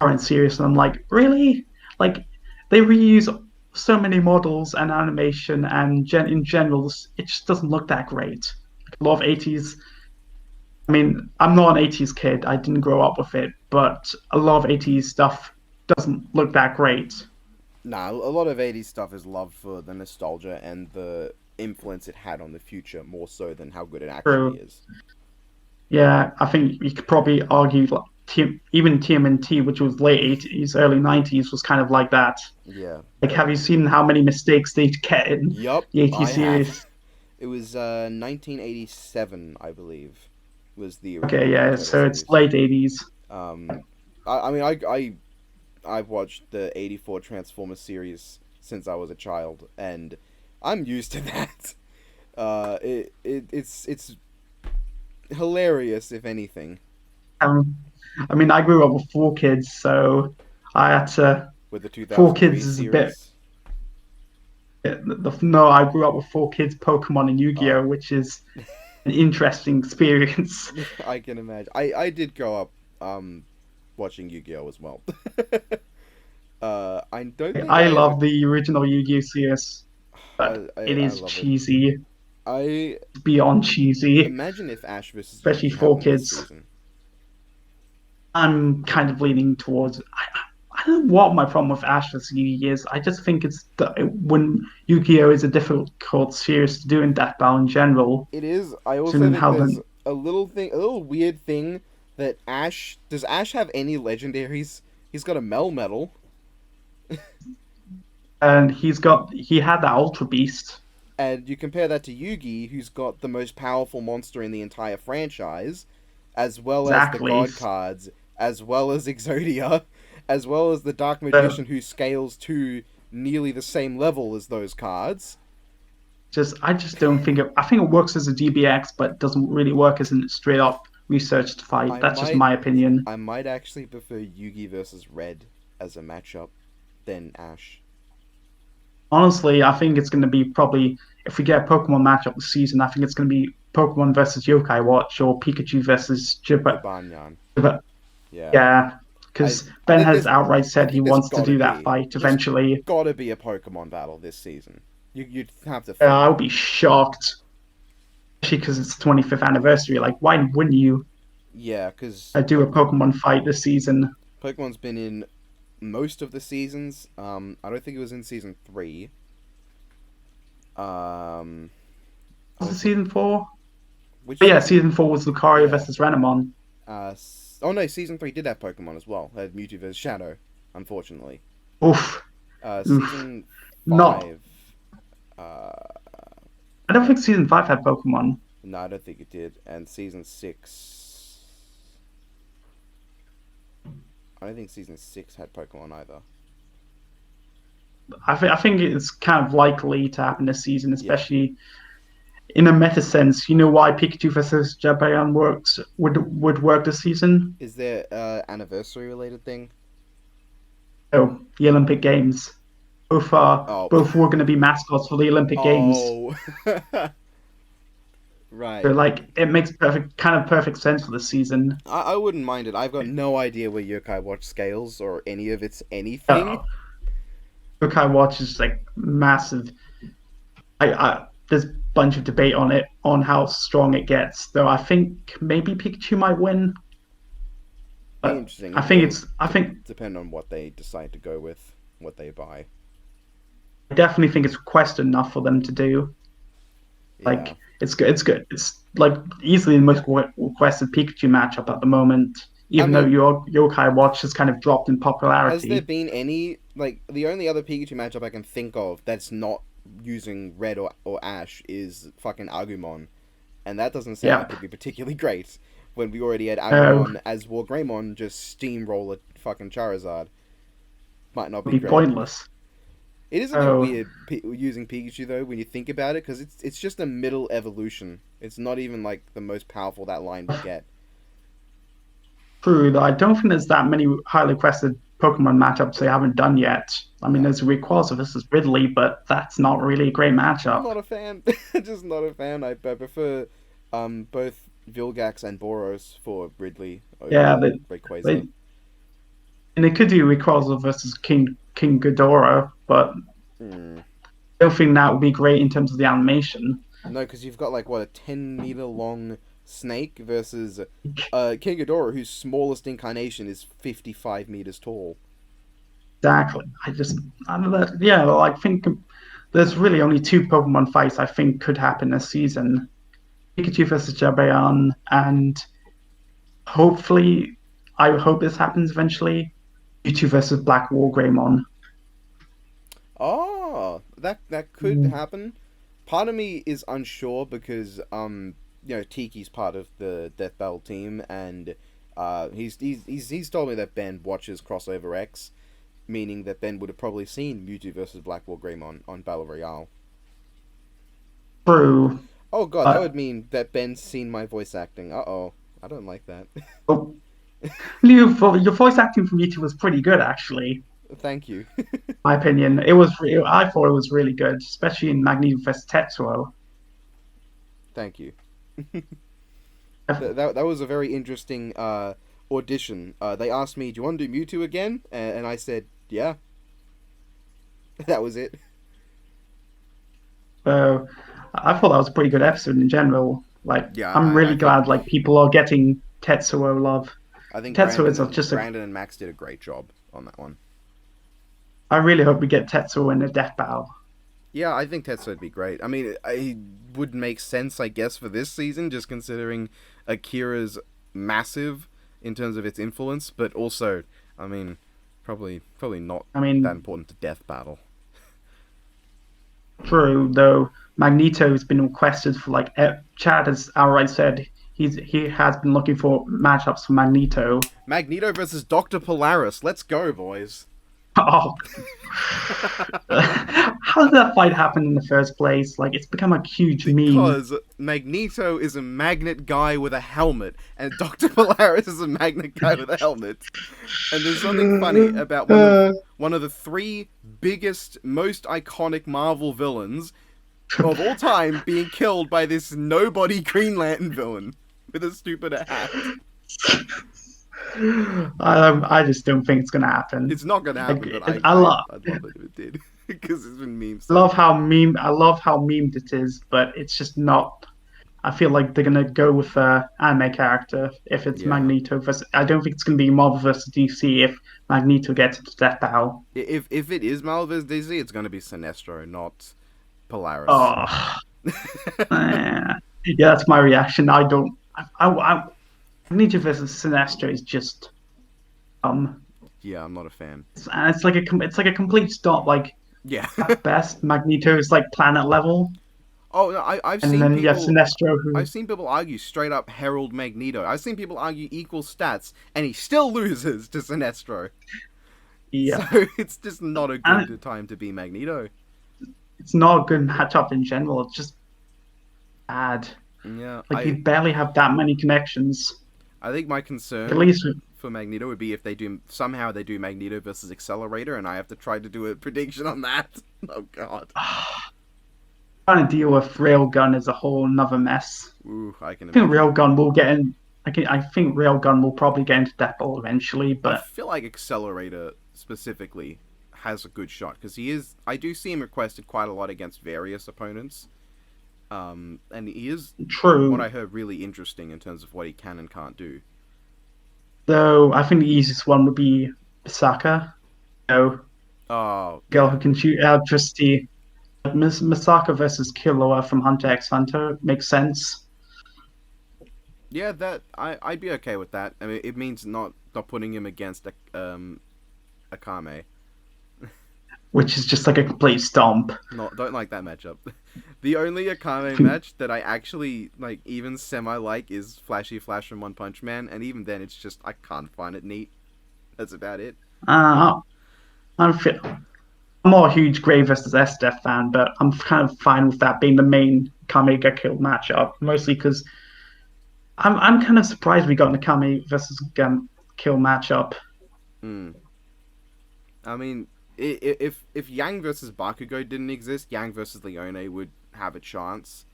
current series, and I'm like, really? Like they reuse so many models and animation, and in general, it just doesn't look that great. Like, a lot of 80s. I mean, I'm not an 80s kid. I didn't grow up with it, but a lot of 80s stuff doesn't look that great. Nah, a lot of 80s stuff is love for the nostalgia and the influence it had on the future more so than how good it actually True. is. Yeah, I think you could probably argue like even TMNT, which was late 80s, early 90s, was kind of like that. Yeah. Like, have you seen how many mistakes they get in Yup, the 80s I have. series? It was 1987, I believe, was the Okay, original yeah, title so it's series. late 80s. Um, I mean, I've watched the '84 Transformers series since I was a child, and I'm used to that. It's hilarious, if anything, Um, I mean, I grew up with four kids, so I had to. with the Four 2003 kids is a bit. series. No, I grew up with four kids, Pokemon and Oh, Yu-Gi-Oh, which is an interesting experience. I can imagine. I did grow up watching Yu-Gi-Oh as well. I don't think I I ever. love the original Yu-Gi-Oh series, but it I is love it. cheesy, I beyond cheesy, imagine if Ash versus especially Yugi for happened this kids. season. I'm kind of leaning towards. I don't know what my problem with Ash vs. Yu-Gi is. I just think it's when Yu-Gi-Oh is a difficult series to do in Death Battle in general. It is. I also Considering think how there's the a little weird thing that Ash does. Ash have any legendaries? He's got a Mel medal, and he had that Ultra Beast. and you compare that to Yugi, who's got the most powerful monster in the entire franchise, as well as the Exactly. God cards, as well as Exodia, as well as the Dark So Magician who scales to nearly the same level as those cards. I just don't think I think it works as a DBX, but doesn't really work as a straight up researched fight. I That's just might my opinion. I might actually prefer Yugi versus Red as a matchup than Ash. Honestly, I think it's going to be probably if we get a Pokemon matchup this season, I think it's going to be Pokemon versus Yokai Watch or Pikachu versus Jibanyan. Yeah. Yeah, because Ben has outright I said he think there's wants to gotta do that be. fight There's eventually. gotta be a Pokemon battle this season. You'd have to think. I would be shocked, especially because it's the 25th anniversary. Like, why wouldn't you Yeah, because do a Pokemon fight this season? Pokemon's been in most of the seasons. I don't think it was in season 3. Um, I Was it don't think season 4? which But yeah, season? season 4 was Lucario Yeah. versus Renamon. Oh no, season 3 did have Pokemon as well. It had Mewtwo vs Shadow, unfortunately. Oof, oof. Season Not. 5. Uh, I don't think season 5 had Pokemon. no, I don't think it did. And season 6. I don't think season 6 had Pokemon either. I think it's kind of likely to happen this season, Yeah. especially in a meta sense. You know why Pikachu versus Japan would work this season? Is there anniversary related thing? Oh, the Olympic Games. Oh. Both were going to be mascots for the Olympic Games. Oh. Right. So like it makes perfect sense for the season. I wouldn't mind it. I've got no idea where Yokai Watch scales or any of its anything. Yokai Watch is like massive. There's a bunch of debate on it on how strong it gets. Though I think maybe Pikachu might win. But Interesting. I think depend on what they decide to go with, what they buy. I definitely think it's quest enough for them to do. Yeah. Like it's good. It's good. It's like easily the most requested Pikachu matchup at the moment. Even though your Yokai Watch has kind of dropped in popularity. Has there been any the only other Pikachu matchup I can think of that's not using Red or Ash is fucking Agumon, and that doesn't sound like it'd be particularly great when we already had Agumon as Wargreymon just steamroll a fucking Charizard. Might not be great. Pointless. It is a bit weird using Pikachu though when you think about it, because it's just a middle evolution. It's not even like the most powerful that line would get. True, though I don't think there's that many highly requested Pokemon matchups they haven't done yet. I mean, there's Rayquaza versus Ridley, but that's not really a great matchup. I'm not a fan. Just not a fan. I prefer both Vilgax and Boros for Ridley over Rayquaza. And they could do Rayquaza versus King Ghidorah, but I don't think that would be great in terms of the animation. No, because you've got a 10-meter long snake versus King Ghidorah, whose smallest incarnation is 55 meters tall. Exactly. I think there's really only 2 Pokemon fights I think could happen this season: Pikachu versus Jabayan, and hopefully, I hope this happens eventually, Mewtwo versus Black Wargreymon. Oh, that could happen. Part of me is unsure because Tiki's part of the Death Battle team, and he's told me that Ben watches Crossover X, meaning that Ben would have probably seen Mewtwo versus Black Wargreymon on Battle Royale. True. Oh god, that would mean that Ben's seen my voice acting. Uh-oh. I don't like that. Oh. Your voice acting for Mewtwo was pretty good, actually. Thank you. My opinion. I thought it was really good, especially in Magneto vs. Tetsuo. Thank you. that was a very interesting audition. They asked me, "Do you want to do Mewtwo again?" And I said, "Yeah." That was it. So I thought that was a pretty good episode in general. I'm really glad people are getting Tetsuo love. I think Brandon and Max did a great job on that one. I really hope we get Tetsuo in a death battle. Yeah, I think Tetsuo would be great. I mean, it would make sense, I guess, for this season, just considering Akira's massive in terms of its influence, but also, I mean, probably not that important to death battle. True, though Magneto has been requested for Chad has outright said he has been looking for matchups for Magneto. Magneto versus Dr. Polaris. Let's go, boys. Oh. How did that fight happen in the first place? It's become a huge meme. Because Magneto is a magnet guy with a helmet, and Dr. Polaris is a magnet guy with a helmet. And there's something funny about one of the 3 biggest, most iconic Marvel villains of all time being killed by this nobody Green Lantern villain with a stupid hat. I just don't think it's gonna happen. It's not gonna happen, but I'd love it if it did because it's been memed so much. I love how memed it is, but it's just not. I feel like they're gonna go with an anime character if it's Yeah. Magneto versus. I don't think it's gonna be Marvel versus DC if Magneto gets into Death Battle. If it is Marvel vs. DC, it's gonna be Sinestro, not Polaris. Oh, yeah, that's my reaction. I don't. Magneto versus Sinestro is just Yeah, I'm not a fan. and it's like a complete stop. Like Yeah. at best, Magneto is like planet level, Oh no, I've and seen then you have people. Sinestro who. I've seen people argue straight up Herald Magneto. I've seen people argue equal stats, and he still loses to Sinestro. Yeah, So it's just not a and good time to be Magneto. it's not a good matchup in general. It's just bad. Yeah, Like you barely have that many connections. I think my At concern least for Magneto would be if they do Magneto versus Accelerator, and I have to try to do a prediction on that. Oh God. trying to deal with Railgun is a whole another mess. Ooh, I can I think imagine. Railgun will get in. I think Railgun will probably get into Death Ball eventually, I but feel like Accelerator specifically has a good shot because he is. I do see him requested quite a lot against various opponents. And he is, from what true. I heard, really interesting in terms of what he can and can't do. Though I think the easiest one would be Misaka. No, Oh, girl yeah. who can shoot electricity. Misaka versus Killua from Hunter x Hunter makes sense, Yeah, I'd be okay with that. I mean, it means not putting him against Akame. which is just like a complete stomp. Don't like that matchup. The only Akame match that I actually like, even semi like, is Flashy Flash from One Punch Man, and even then, it's just I can't find it neat. That's about it. Uh, I'm fe- I'm not a huge Grey versus Esther fan, but I'm kind of fine with that being the main Kame get killed matchup. Mostly because I'm kind of surprised we got an Kame versus kill matchup. Hmm. I mean, if Yang versus Bakugo didn't exist, Yang versus Leone would have a chance,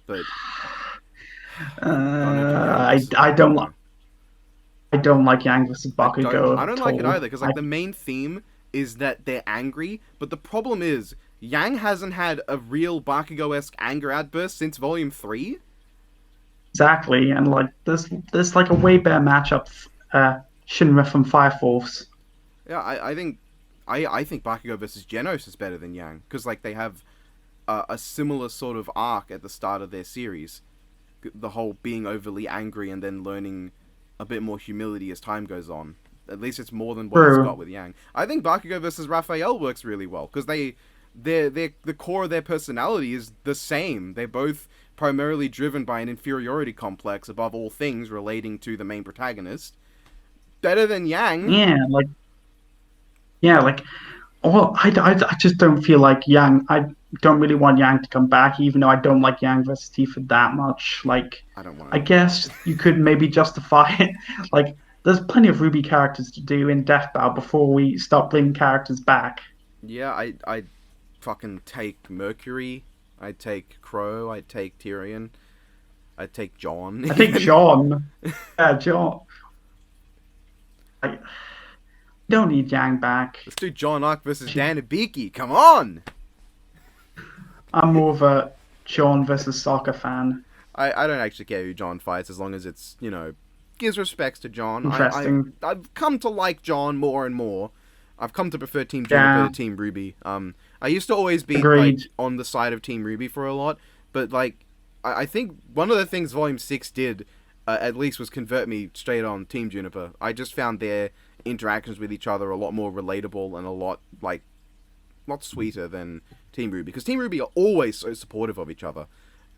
but gonna do Yang I versus I don't Bakugo. I don't like Yang versus I Bakugo don't at like it all. either because like the main theme is that they're angry, but the problem is Yang hasn't had a real Bakugo-esque anger outburst since Volume 3. Exactly, and like there's like a way better matchup. Shinra from Fire Force. Yeah, I think Bakugo versus Genos is better than Yang because like they have a similar sort of arc at the start of their series, the whole being overly angry and then learning a bit more humility as time goes on. At least it's more than what he's True. got with Yang. I think Bakugo versus Raphael works really well because the core of their personality is the same. They're both primarily driven by an inferiority complex above all things relating to the main protagonist. Better than Yang. Yeah, like yeah, like well, I just don't feel like Yang. I don't really want Yang to come back, even though I don't like Yang versus Tifa that much. Like, I don't want I to. guess you could maybe justify it. Like, there's plenty of Ruby characters to do in Death Battle before we start bringing characters back. Yeah, I'd fucking take Mercury. I'd take Crow. I'd take Tyrion. I'd take John. I think John. Yeah, John. I don't need Yang back. Let's do John Arc versus Dan Ibiki. Come on! I'm more of a John versus Sokka fan. I don't actually care who John fights as long as it's, gives respects to John. Interesting. I've come to like John more and more. I've come to prefer Team Juniper Yeah, to Team Ruby. I used to always be like agreed. on the side of Team Ruby for a lot, but like I think one of the things Volume 6 did at least was convert me straight on Team Juniper. I just found their interactions with each other a lot more relatable and a lot sweeter than Team Ruby because Team Ruby are always so supportive of each other.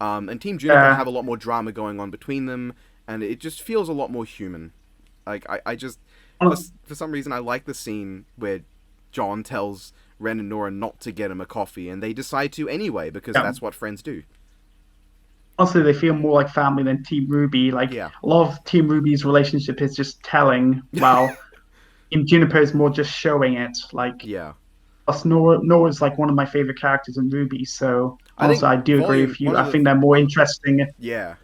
And Team Juniper Yeah. have a lot more drama going on between them, and it just feels a lot more human. Like I just for some reason I like the scene where John tells Ren and Nora not to get him a coffee, and they decide to anyway because Yeah. that's what friends do. Honestly, they feel more like family than Team Ruby. Like Yeah, a lot of Team Ruby's relationship is just telling, while Team Juniper is more just showing it. Like yeah. Plus, Nora's like one of my favorite characters in Ruby. So I think also, I do agree volume with you. one I of the think they're more one interesting. yeah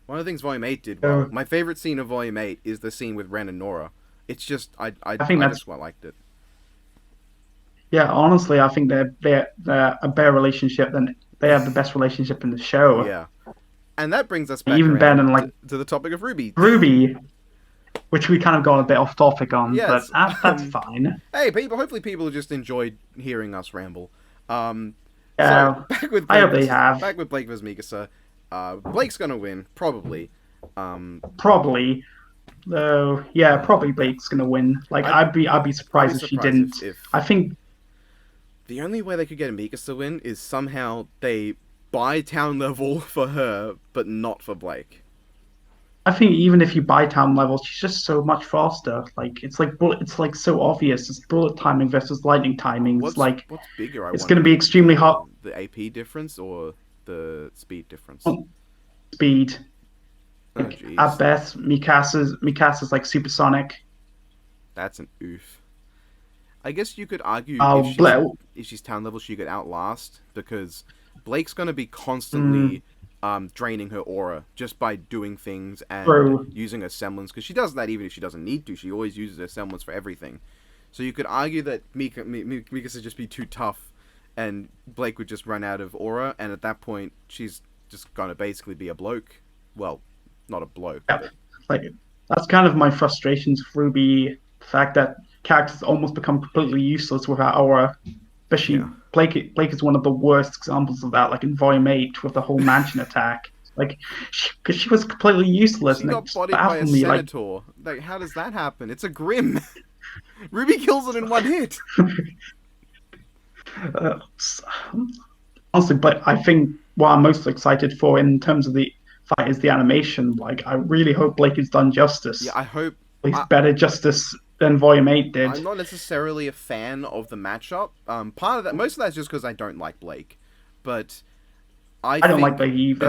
one of the things Volume 8 did well. So My favorite scene of Volume 8 is the scene with Ren and Nora. It's just I think I that's just well liked it. yeah. Honestly, I think they're a better relationship than they have the best relationship in the show. Yeah, and that brings us back Even better around than like to the topic of Ruby. Ruby, which we kind of got a bit off topic on, but Yes. that's fine. Hey, people. Hopefully, people just enjoyed hearing us ramble. Um, so Yeah, I hope they have. Back with Blake vs Mikasa. Blake's gonna win probably. Um, Probably. Though, yeah, probably Blake's gonna win. Like, I'd I'd be I'd be surprised if she surprised didn't. if I think the only way they could get Mikasa to win is somehow they buy town level for her, but not for Blake. even if you buy town level, she's just so much faster. Like, it's like so obvious. It's bullet timing versus lightning timing. It's like What's bigger? I it's gonna wonder be extremely hot the AP difference or the speed difference. on speed. Oh Like at jeez, best, Mikasa's like supersonic. that's an oof. I guess you could argue Uh, Bla- if she's town level, she could outlast because Blake's gonna be mm, constantly draining her aura just by doing things and True. using her semblance. Because she does that even if she doesn't need to. She always uses her semblance for everything. So you could argue that Mikasa would just be too tough, and Blake would just run out of aura, and at that point she's just gonna basically be a bloke. Well, not a bloke, Yeah. but Like that's kind of my frustrations with Ruby. The fact that characters almost become completely useless without aura. Especially yeah. Blake is one of the worst examples of that. Like in Volume 8 with the whole mansion attack. Like, because she was completely useless, She and it got just bodied by a baffled me. Like, senator. Like, how does that happen? It's a Grim. Ruby kills it in one hit. uh, honestly, but I think what I'm most excited for in terms of the fight is the animation. Like, I really hope Blake has done Yeah, justice. I hope. At least better justice than Volume 8 did. I'm not necessarily a fan of the matchup. Part of that, most of that's just because I don't like Blake, but I I don't like think Blake either.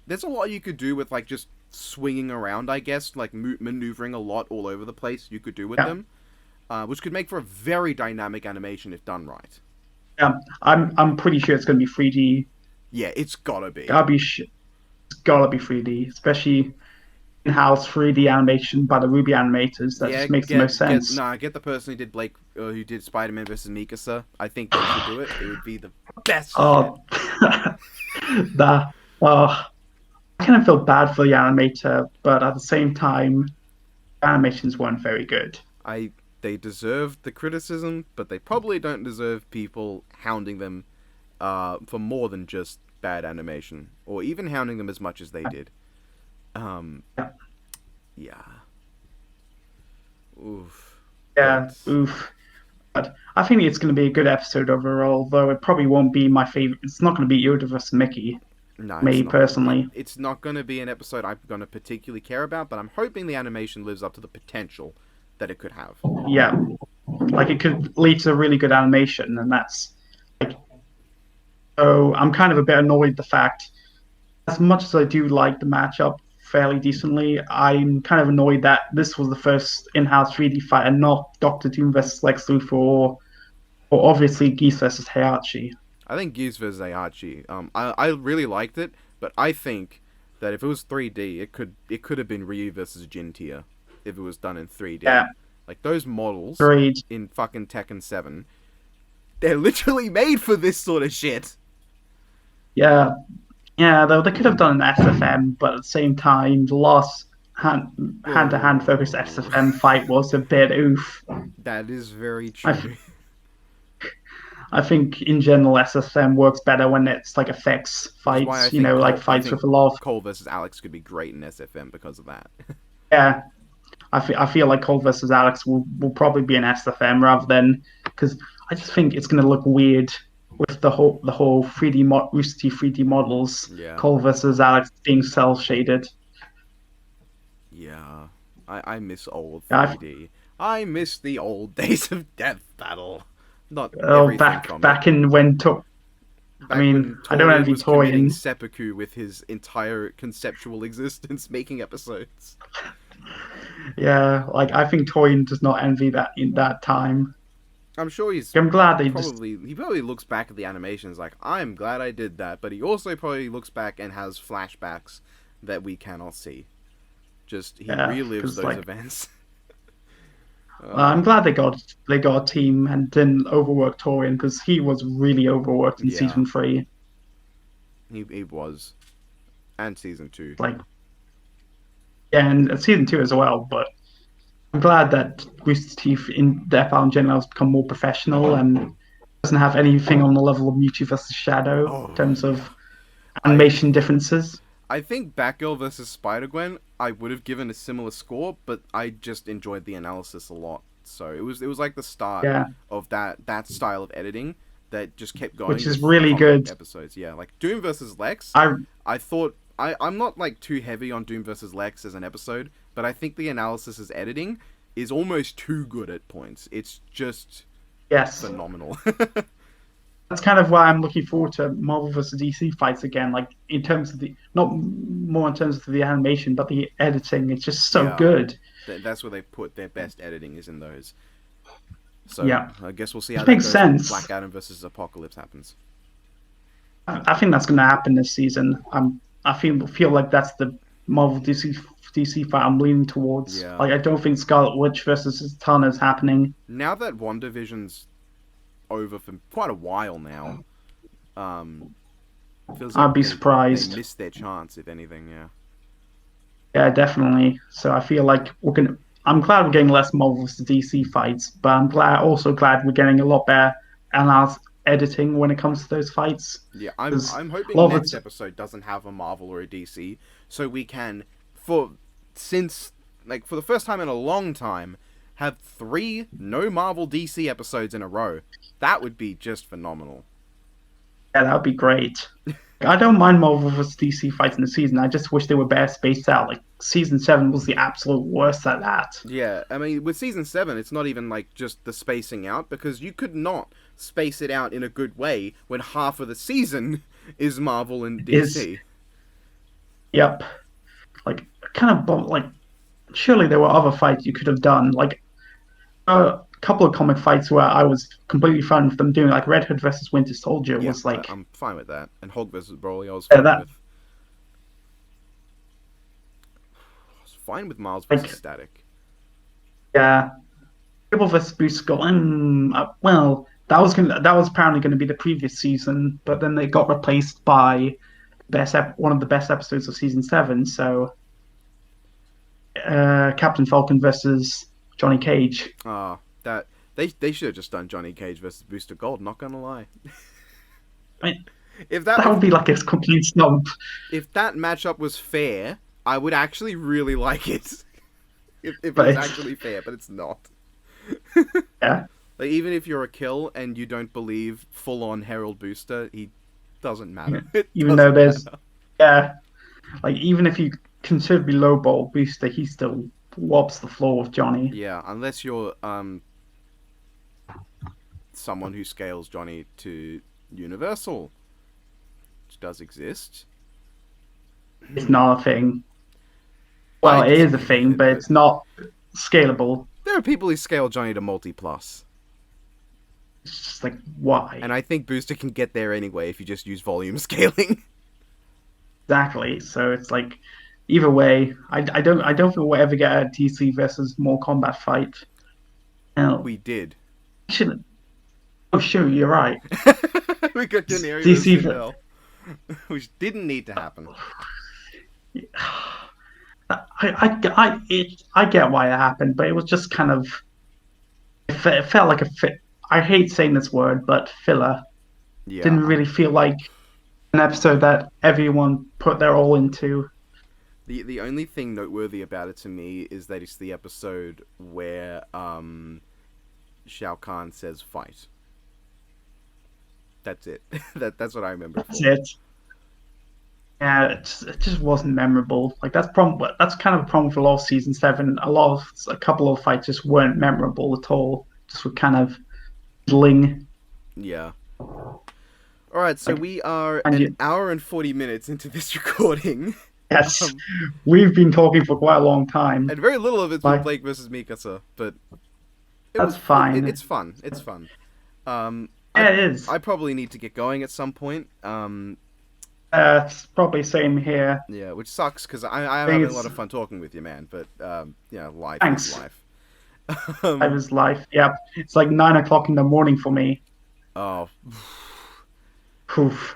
there's a lot you could do with like just swinging around. I guess like maneuvering a lot all over the place. You could do with Yeah, them, which could make for a very dynamic animation if done right. yeah. I'm pretty sure it's going to be 3D. Yeah, it's gotta be. It's gotta be 3D, especially in-house 3D animation by the Ruby animators. That Yeah, just makes the most sense. get the person who did Blake, who did Spider-Man versus Mikasa. I think they should do it. It would be the best shit. Oh, that. Oh, I kind of feel bad for the animator, but at the same time, animations weren't very good. They deserve the criticism, but they probably don't deserve people hounding them, for more than just bad animation, or even hounding them as much as they did. Yeah, Yeah. Oof. yeah, But oof. But I think it's going to be a good episode overall, though it probably won't be my favorite. It's not going to be Yoda versus Mickey, no, it's me not. personally. It's not going to be an episode I'm going to particularly care about, but I'm hoping the animation lives up to the potential that it could have. Yeah, like it could lead to a really good animation, and that's like. So I'm kind of a bit annoyed the fact, as much as I do like the matchup fairly decently, I'm kind of annoyed that this was the first in-house 3D fight and not Doctor Doom versus Lex Luthor or obviously Geese versus Heihachi. I think Geese vs. Aihachi. I really liked it, but I think that if it was 3D, it could have been Ryu versus Jintia if it was done in 3D. Yeah, Like those models agreed. in fucking Tekken 7, they're literally made for this sort of shit. Yeah, yeah. Though they could have done an SFM, but at the same time, the last hand-to-hand focused Whoa. SFM fight was a bit oof. That is very I true. I think in general SFM works better when it's like effects Which is why I fights, think like I fights think with a lot of Cole versus Alex could be great in SFM because of that. yeah. I feel like Cole versus Alex will probably be an SFM rather than because I just think it's going to look weird with the whole 3D Rooster Teeth 3D models. Yeah. Cole versus Alex being cell shaded. Yeah. I miss old Yeah, 3D. I miss the old days of Death Battle. Not oh, everything from back it. in when I Back when mean, I don't Toyin envy was committing Toyin. seppuku with his entire conceptual existence making episodes. Yeah, like I think Toyin does not envy that in that time. I'm sure I'm glad they just he probably looks back at the animations like, I'm glad I did that, but he also probably looks back and has flashbacks that we cannot see. Just he relives because those like events. I'm glad they got a team and didn't overwork Torian because he was really overworked in Yeah, season 3. he was, and season 2. Like and season 2 as well, but I'm glad that Rooster Teeth in the FL in general has become more professional and doesn't have anything on the level of Mewtwo versus Shadow in Oh terms yeah, of I animation differences. I think Batgirl versus Spider Gwen I would have given a similar score, but I just enjoyed the analysis a lot. So it was like the start Yeah, of that style of editing that just kept going which is with really comic good. episodes. Yeah, like Doom versus Lex. I I thought I'm not like too heavy on Doom versus Lex as an episode, but I think the analysis as editing is almost too good at points. It's just yes, phenomenal. that's kind of why I'm looking forward to Marvel vs. DC fights again. Like in terms of the not more in terms of the animation, but the editing. It's just so Yeah, good. that's where they put their best editing is in those. So Yeah, I guess we'll see how which that makes goes when sense. Black Adam versus Apocalypse happens. I think that's going to happen this season. I feel like that's the Marvel DC fight I'm leaning towards. Yeah. Like I don't think Scarlet Witch versus Zatanna is happening. Now that WandaVision's over for quite a while now, feels I'd like be they surprised. missed their chance, if anything. Yeah. Yeah, definitely. So I feel like we're gonna. I'm glad we're getting less Marvel vs. DC fights, but also glad we're getting a lot better analysis editing when it comes to those fights. Yeah, Because I'm a hoping lot of next it, episode doesn't have a Marvel or a DC, so we can, for since like for the first time in a long time, have 3 no Marvel DC episodes in a row. That would be just phenomenal. yeah, that would be great. I don't mind Marvel vs. DC fights in the season. I just wish they were better spaced out. Like season 7 was the absolute worst at that. Yeah, I mean, with season 7, it's not even like just the spacing out, because you could not space it out in a good way when half of the season is Marvel and Is DC. Yep, like kind of like surely there were other fights you could have done. Like a couple of comic fights where I was completely fine with them doing, like Red Hood versus Winter Soldier Yeah, was like I'm fine with that. And Hulk versus Broly, that. I was fine with Miles versus Like Static. yeah, Cable versus Boost Gold. Well, that was apparently going to be the previous season, but then they got replaced by one of the best episodes of season 7. So Captain Falcon versus Johnny Cage. That they should have just done Johnny Cage versus Booster Gold. Not gonna lie. I mean, if that would be like a complete snub. if that matchup was fair, I would actually really like it. If it But was it's, actually fair, but it's not. yeah, Like, even if you're a kill and you don't believe full on Herald Booster, he doesn't matter. It even though doesn't there's matter. yeah, like even if you considerably lowball Booster, he still wobs the floor with Johnny. Yeah, unless you're someone who scales Johnny to Universal, which does exist. It's not a thing. I Well, it is a disagree with thing, it, but but it's not scalable. there are people who scale Johnny to multi plus, It's just like why and I think Booster can get there anyway if you just use volume scaling. exactly? So it's like either way, I don't think we'll ever get a DC versus more combat fight. No, We did. shouldn't. Oh, sure, you're right. We got Daenerys versus DC. Sindel, which didn't need to happen. I get why it happened, but it was just kind of it felt like a fit. I hate saying this word, but filler Yeah, didn't really feel like an episode that everyone put their all into. the only thing noteworthy about it to me is that it's the episode where Shao Kahn says fight. That's it. That's what I remember it That's for. it. Yeah, it just wasn't memorable. Like that's kind of a problem for a lot of season 7. A couple of fights just weren't memorable at all. Just were kind of bling. Yeah. Alright, so Like, we are and an hour and 40 minutes into this recording. yes, Um, we've been talking for quite a long time. and very little of it's been Like Blake versus Mikasa, but That's fine. It's fun. It's fun. Yeah, it is. I probably need to get going at some point. It's probably same here. Yeah, which sucks because I'm I think having a lot it's of fun talking with you, man. But life is thanks. life. I was life. Yep. It's like 9 o'clock in the morning for me. Oh, Oof.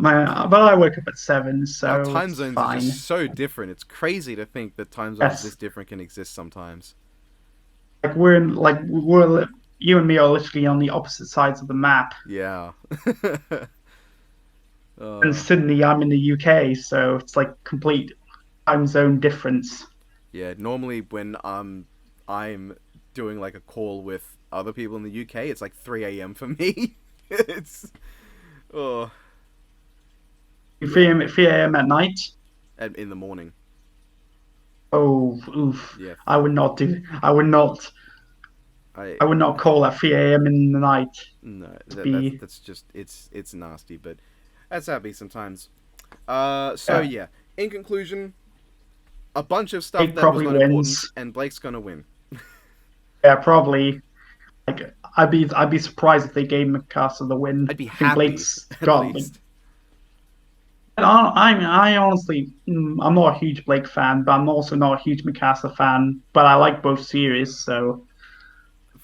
But I wake up at 7, our so time it's zones are just fine. so different. It's crazy to think that time zones this Yes. different can exist sometimes. We're you and me are literally on the opposite sides of the map. Yeah. In uh, Sydney, I'm in the UK, so it's like complete time zone difference. yeah. Normally, when I'm doing like a call with other people in the UK, it's like 3 a.m. for me. It's oh 3 yeah, a.m. 3 a.m. at night. in the morning. Oh, oof. Yeah, I would not do. I would not. I I would not call at 3 a.m. in the night no, to be. that's just it's nasty, but that's how it be sometimes. So Yeah, yeah. In conclusion, a bunch of stuff Blake that was probably not important, wins. and Blake's gonna win. Yeah, probably. Like I'd be surprised if they gave Mikasa the win. I'd be I think happy Blake's at got like. least. I honestly, I'm not a huge Blake fan, but I'm also not a huge Mikasa fan. But I like both series, so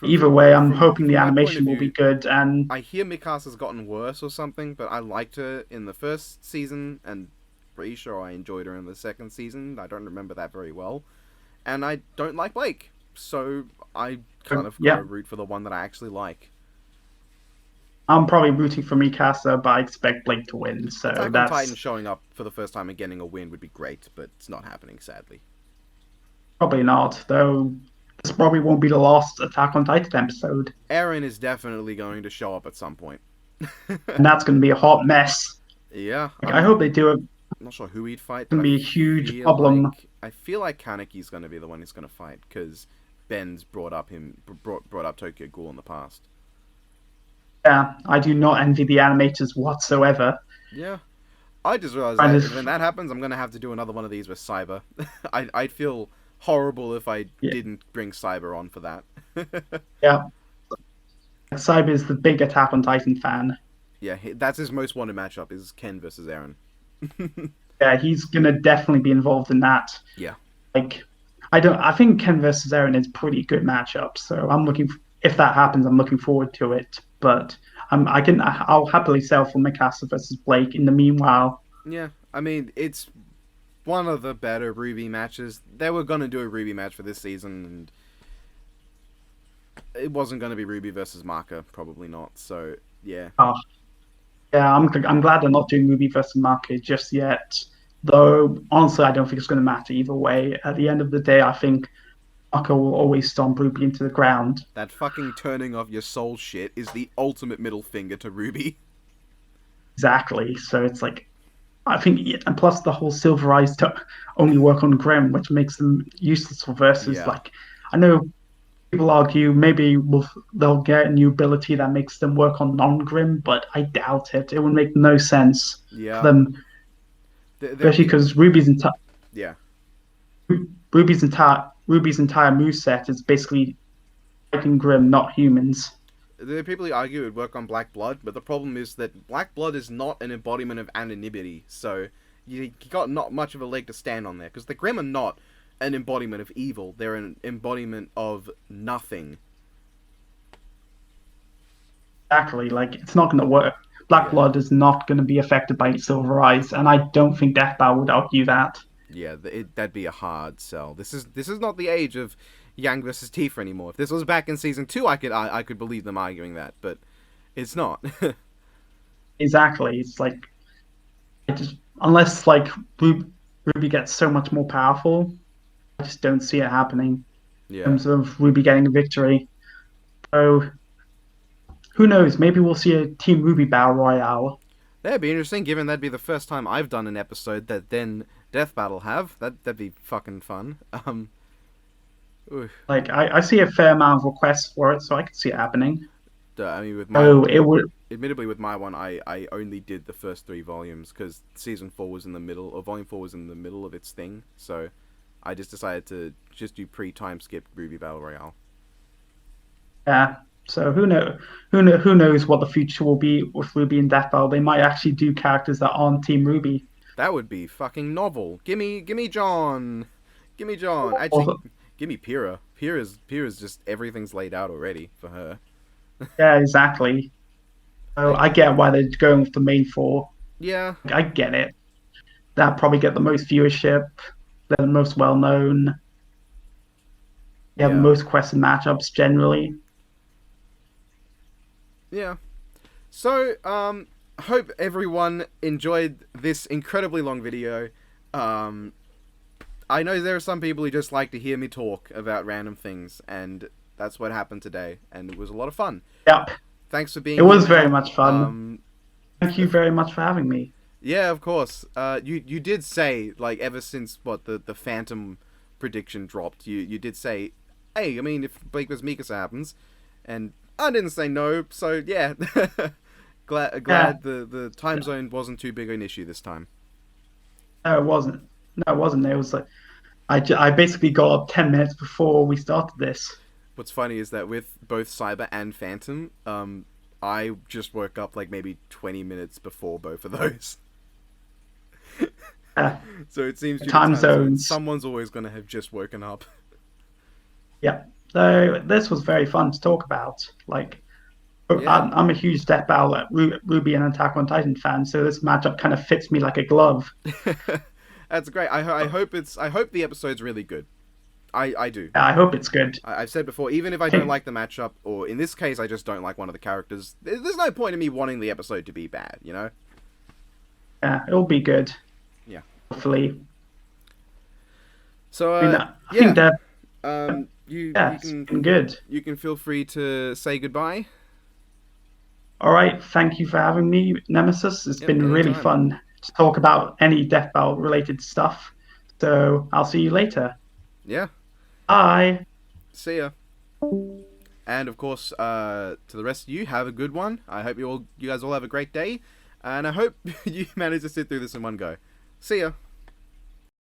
either way, I'm hoping the From my point of animation will be view, good. And I hear Mikasa's gotten worse or something, but I liked her in the first season, and pretty sure I enjoyed her in the second season. I don't remember that very well, and I don't like Blake, so I kind of yeah, gotta root for the one that I actually like. I'm probably rooting for Mikasa, but I expect Blake to win. So Attack on Titan that's showing up for the first time and getting a win would be great, but it's not happening, sadly. probably not, though. This probably won't be the last Attack on Titan episode, Eren is definitely going to show up at some point. and that's going to be a hot mess. Yeah, Like, I hope they do it. It's I'm not sure who he'd fight, but going to be a huge problem. I feel like Kaneki's going to be the one who's going to fight because Ben's brought up Tokyo Ghoul in the past. Yeah, I do not envy the animators whatsoever. Yeah, I just realized Kind that of, when that happens, I'm going to have to do another one of these with Cyber. I'd feel horrible if I yeah, didn't bring Cyber on for that. yeah. Cyber is the big Attack on Titan fan. Yeah, that's his most wanted matchup is Ken versus Eren. Yeah, he's gonna definitely be involved in that. Yeah. Like, I don't. I think Ken versus Aaron is a pretty good matchup. So I'm looking. If that happens, I'm looking forward to it. But I'll happily sell for Mikasa versus Blake. In the meanwhile, Yeah, I mean, it's one of the better Ruby matches. They were going to do a Ruby match for this season, and it wasn't going to be Ruby versus Marka, probably not. So, yeah. oh, yeah, I'm glad they're not doing Ruby versus Market just yet. Though honestly, I don't think it's going to matter either way. At the end of the day, I think Marco will always stomp Ruby into the ground. That fucking turning off your soul shit is the ultimate middle finger to Ruby. Exactly. So it's like I think, yeah, and plus the whole Silver Eyes to only work on Grim, which makes them useless for versus. Yeah. Like, I know people argue maybe they'll get a new ability that makes them work on non-Grim, but I doubt it. It would make no sense for Yeah. them, They're especially because yeah. Ruby's entire moveset is basically fighting Grim, not humans. There are people who argue it would work on Black Blood, but the problem is that Black Blood is not an embodiment of anonymity, so you got not much of a leg to stand on there, because the Grimm are not an embodiment of evil, they're an embodiment of nothing. Exactly, like it's not going to work. Black Yeah. Blood is not going to be affected by Silver Eyes, and I don't think Deathbow would argue that. Yeah, that'd be a hard sell. This is not the age of Yang versus Tifa anymore. If this was back in season 2, I could believe them arguing that, but it's not. Exactly, it's like unless like Ruby gets so much more powerful, I just don't see it happening in Yeah. terms of Ruby getting a victory. So who knows? Maybe we'll see a Team Ruby Battle Royale. That'd be interesting, given that'd be the first time I've done an episode that then Death Battle have. That'd be fucking fun. Oof. Like I see a fair amount of requests for it, so I can see it happening. I mean, Oh, it would. admittedly with my one, I only did the first 3 volumes because season 4 was in the middle, or volume 4 was in the middle of its thing. So I just decided to just do pre-time skip Ruby Battle Royale. Yeah. So who knows what the future will be with Ruby and Death Battle? They might actually do characters that aren't Team Ruby. That would be fucking novel. Gimme John. Gimme John. Actually, Or, gimme Pyrrha. Pyrrha's just everything's laid out already for her. yeah, exactly. So Like, I get why they're going with the main four. yeah, I get it. That probably get the most viewership. They're the most well known. They have the yeah, most quested matchups generally. yeah. So, hope everyone enjoyed this incredibly long video. Um, I know there are some people who just like to hear me talk about random things, and that's what happened today, and it was a lot of fun. Yep. Thanks for It being here, was very Mel. much fun. Thank you very much for having me. Yeah, of course. You did say, like, ever since what the Phantom prediction dropped, you did say, hey, I mean, if Blake vs. Mikasa happens, and I didn't say no, so yeah. Yeah. Glad the time zone wasn't too big an issue this time. No, it wasn't. No, it wasn't. It was like I basically got up 10 minutes before we started this. What's funny is that with both Cyber and Phantom, I just woke up like maybe 20 minutes before both of those. Uh, So it seems due to Time time zone, zones. someone's always gonna have just woken up. Yeah. So this was very fun to talk about. Like, Yeah. I'm a huge Death Battle Ruby and Attack on Titan fan, so this matchup kind of fits me like a glove. That's great. I hope the episode's really good. I do. I hope it's good. I've said before, even if I don't like the matchup, or in this case, I just don't like one of the characters, there's no point in me wanting the episode to be bad, you know? Yeah, it'll be good. Yeah. Hopefully. So, I mean, I yeah. think that You it's been good. you can feel free to say goodbye. All right. Thank you for having me, Nemesis. It's Yep, been really anytime. fun to talk about any Death Battle related stuff. So I'll see you later. Yeah. Bye. See ya. And of course, to the rest of you, have a good one. I hope you guys all have a great day, and I hope you manage to sit through this in one go. See ya.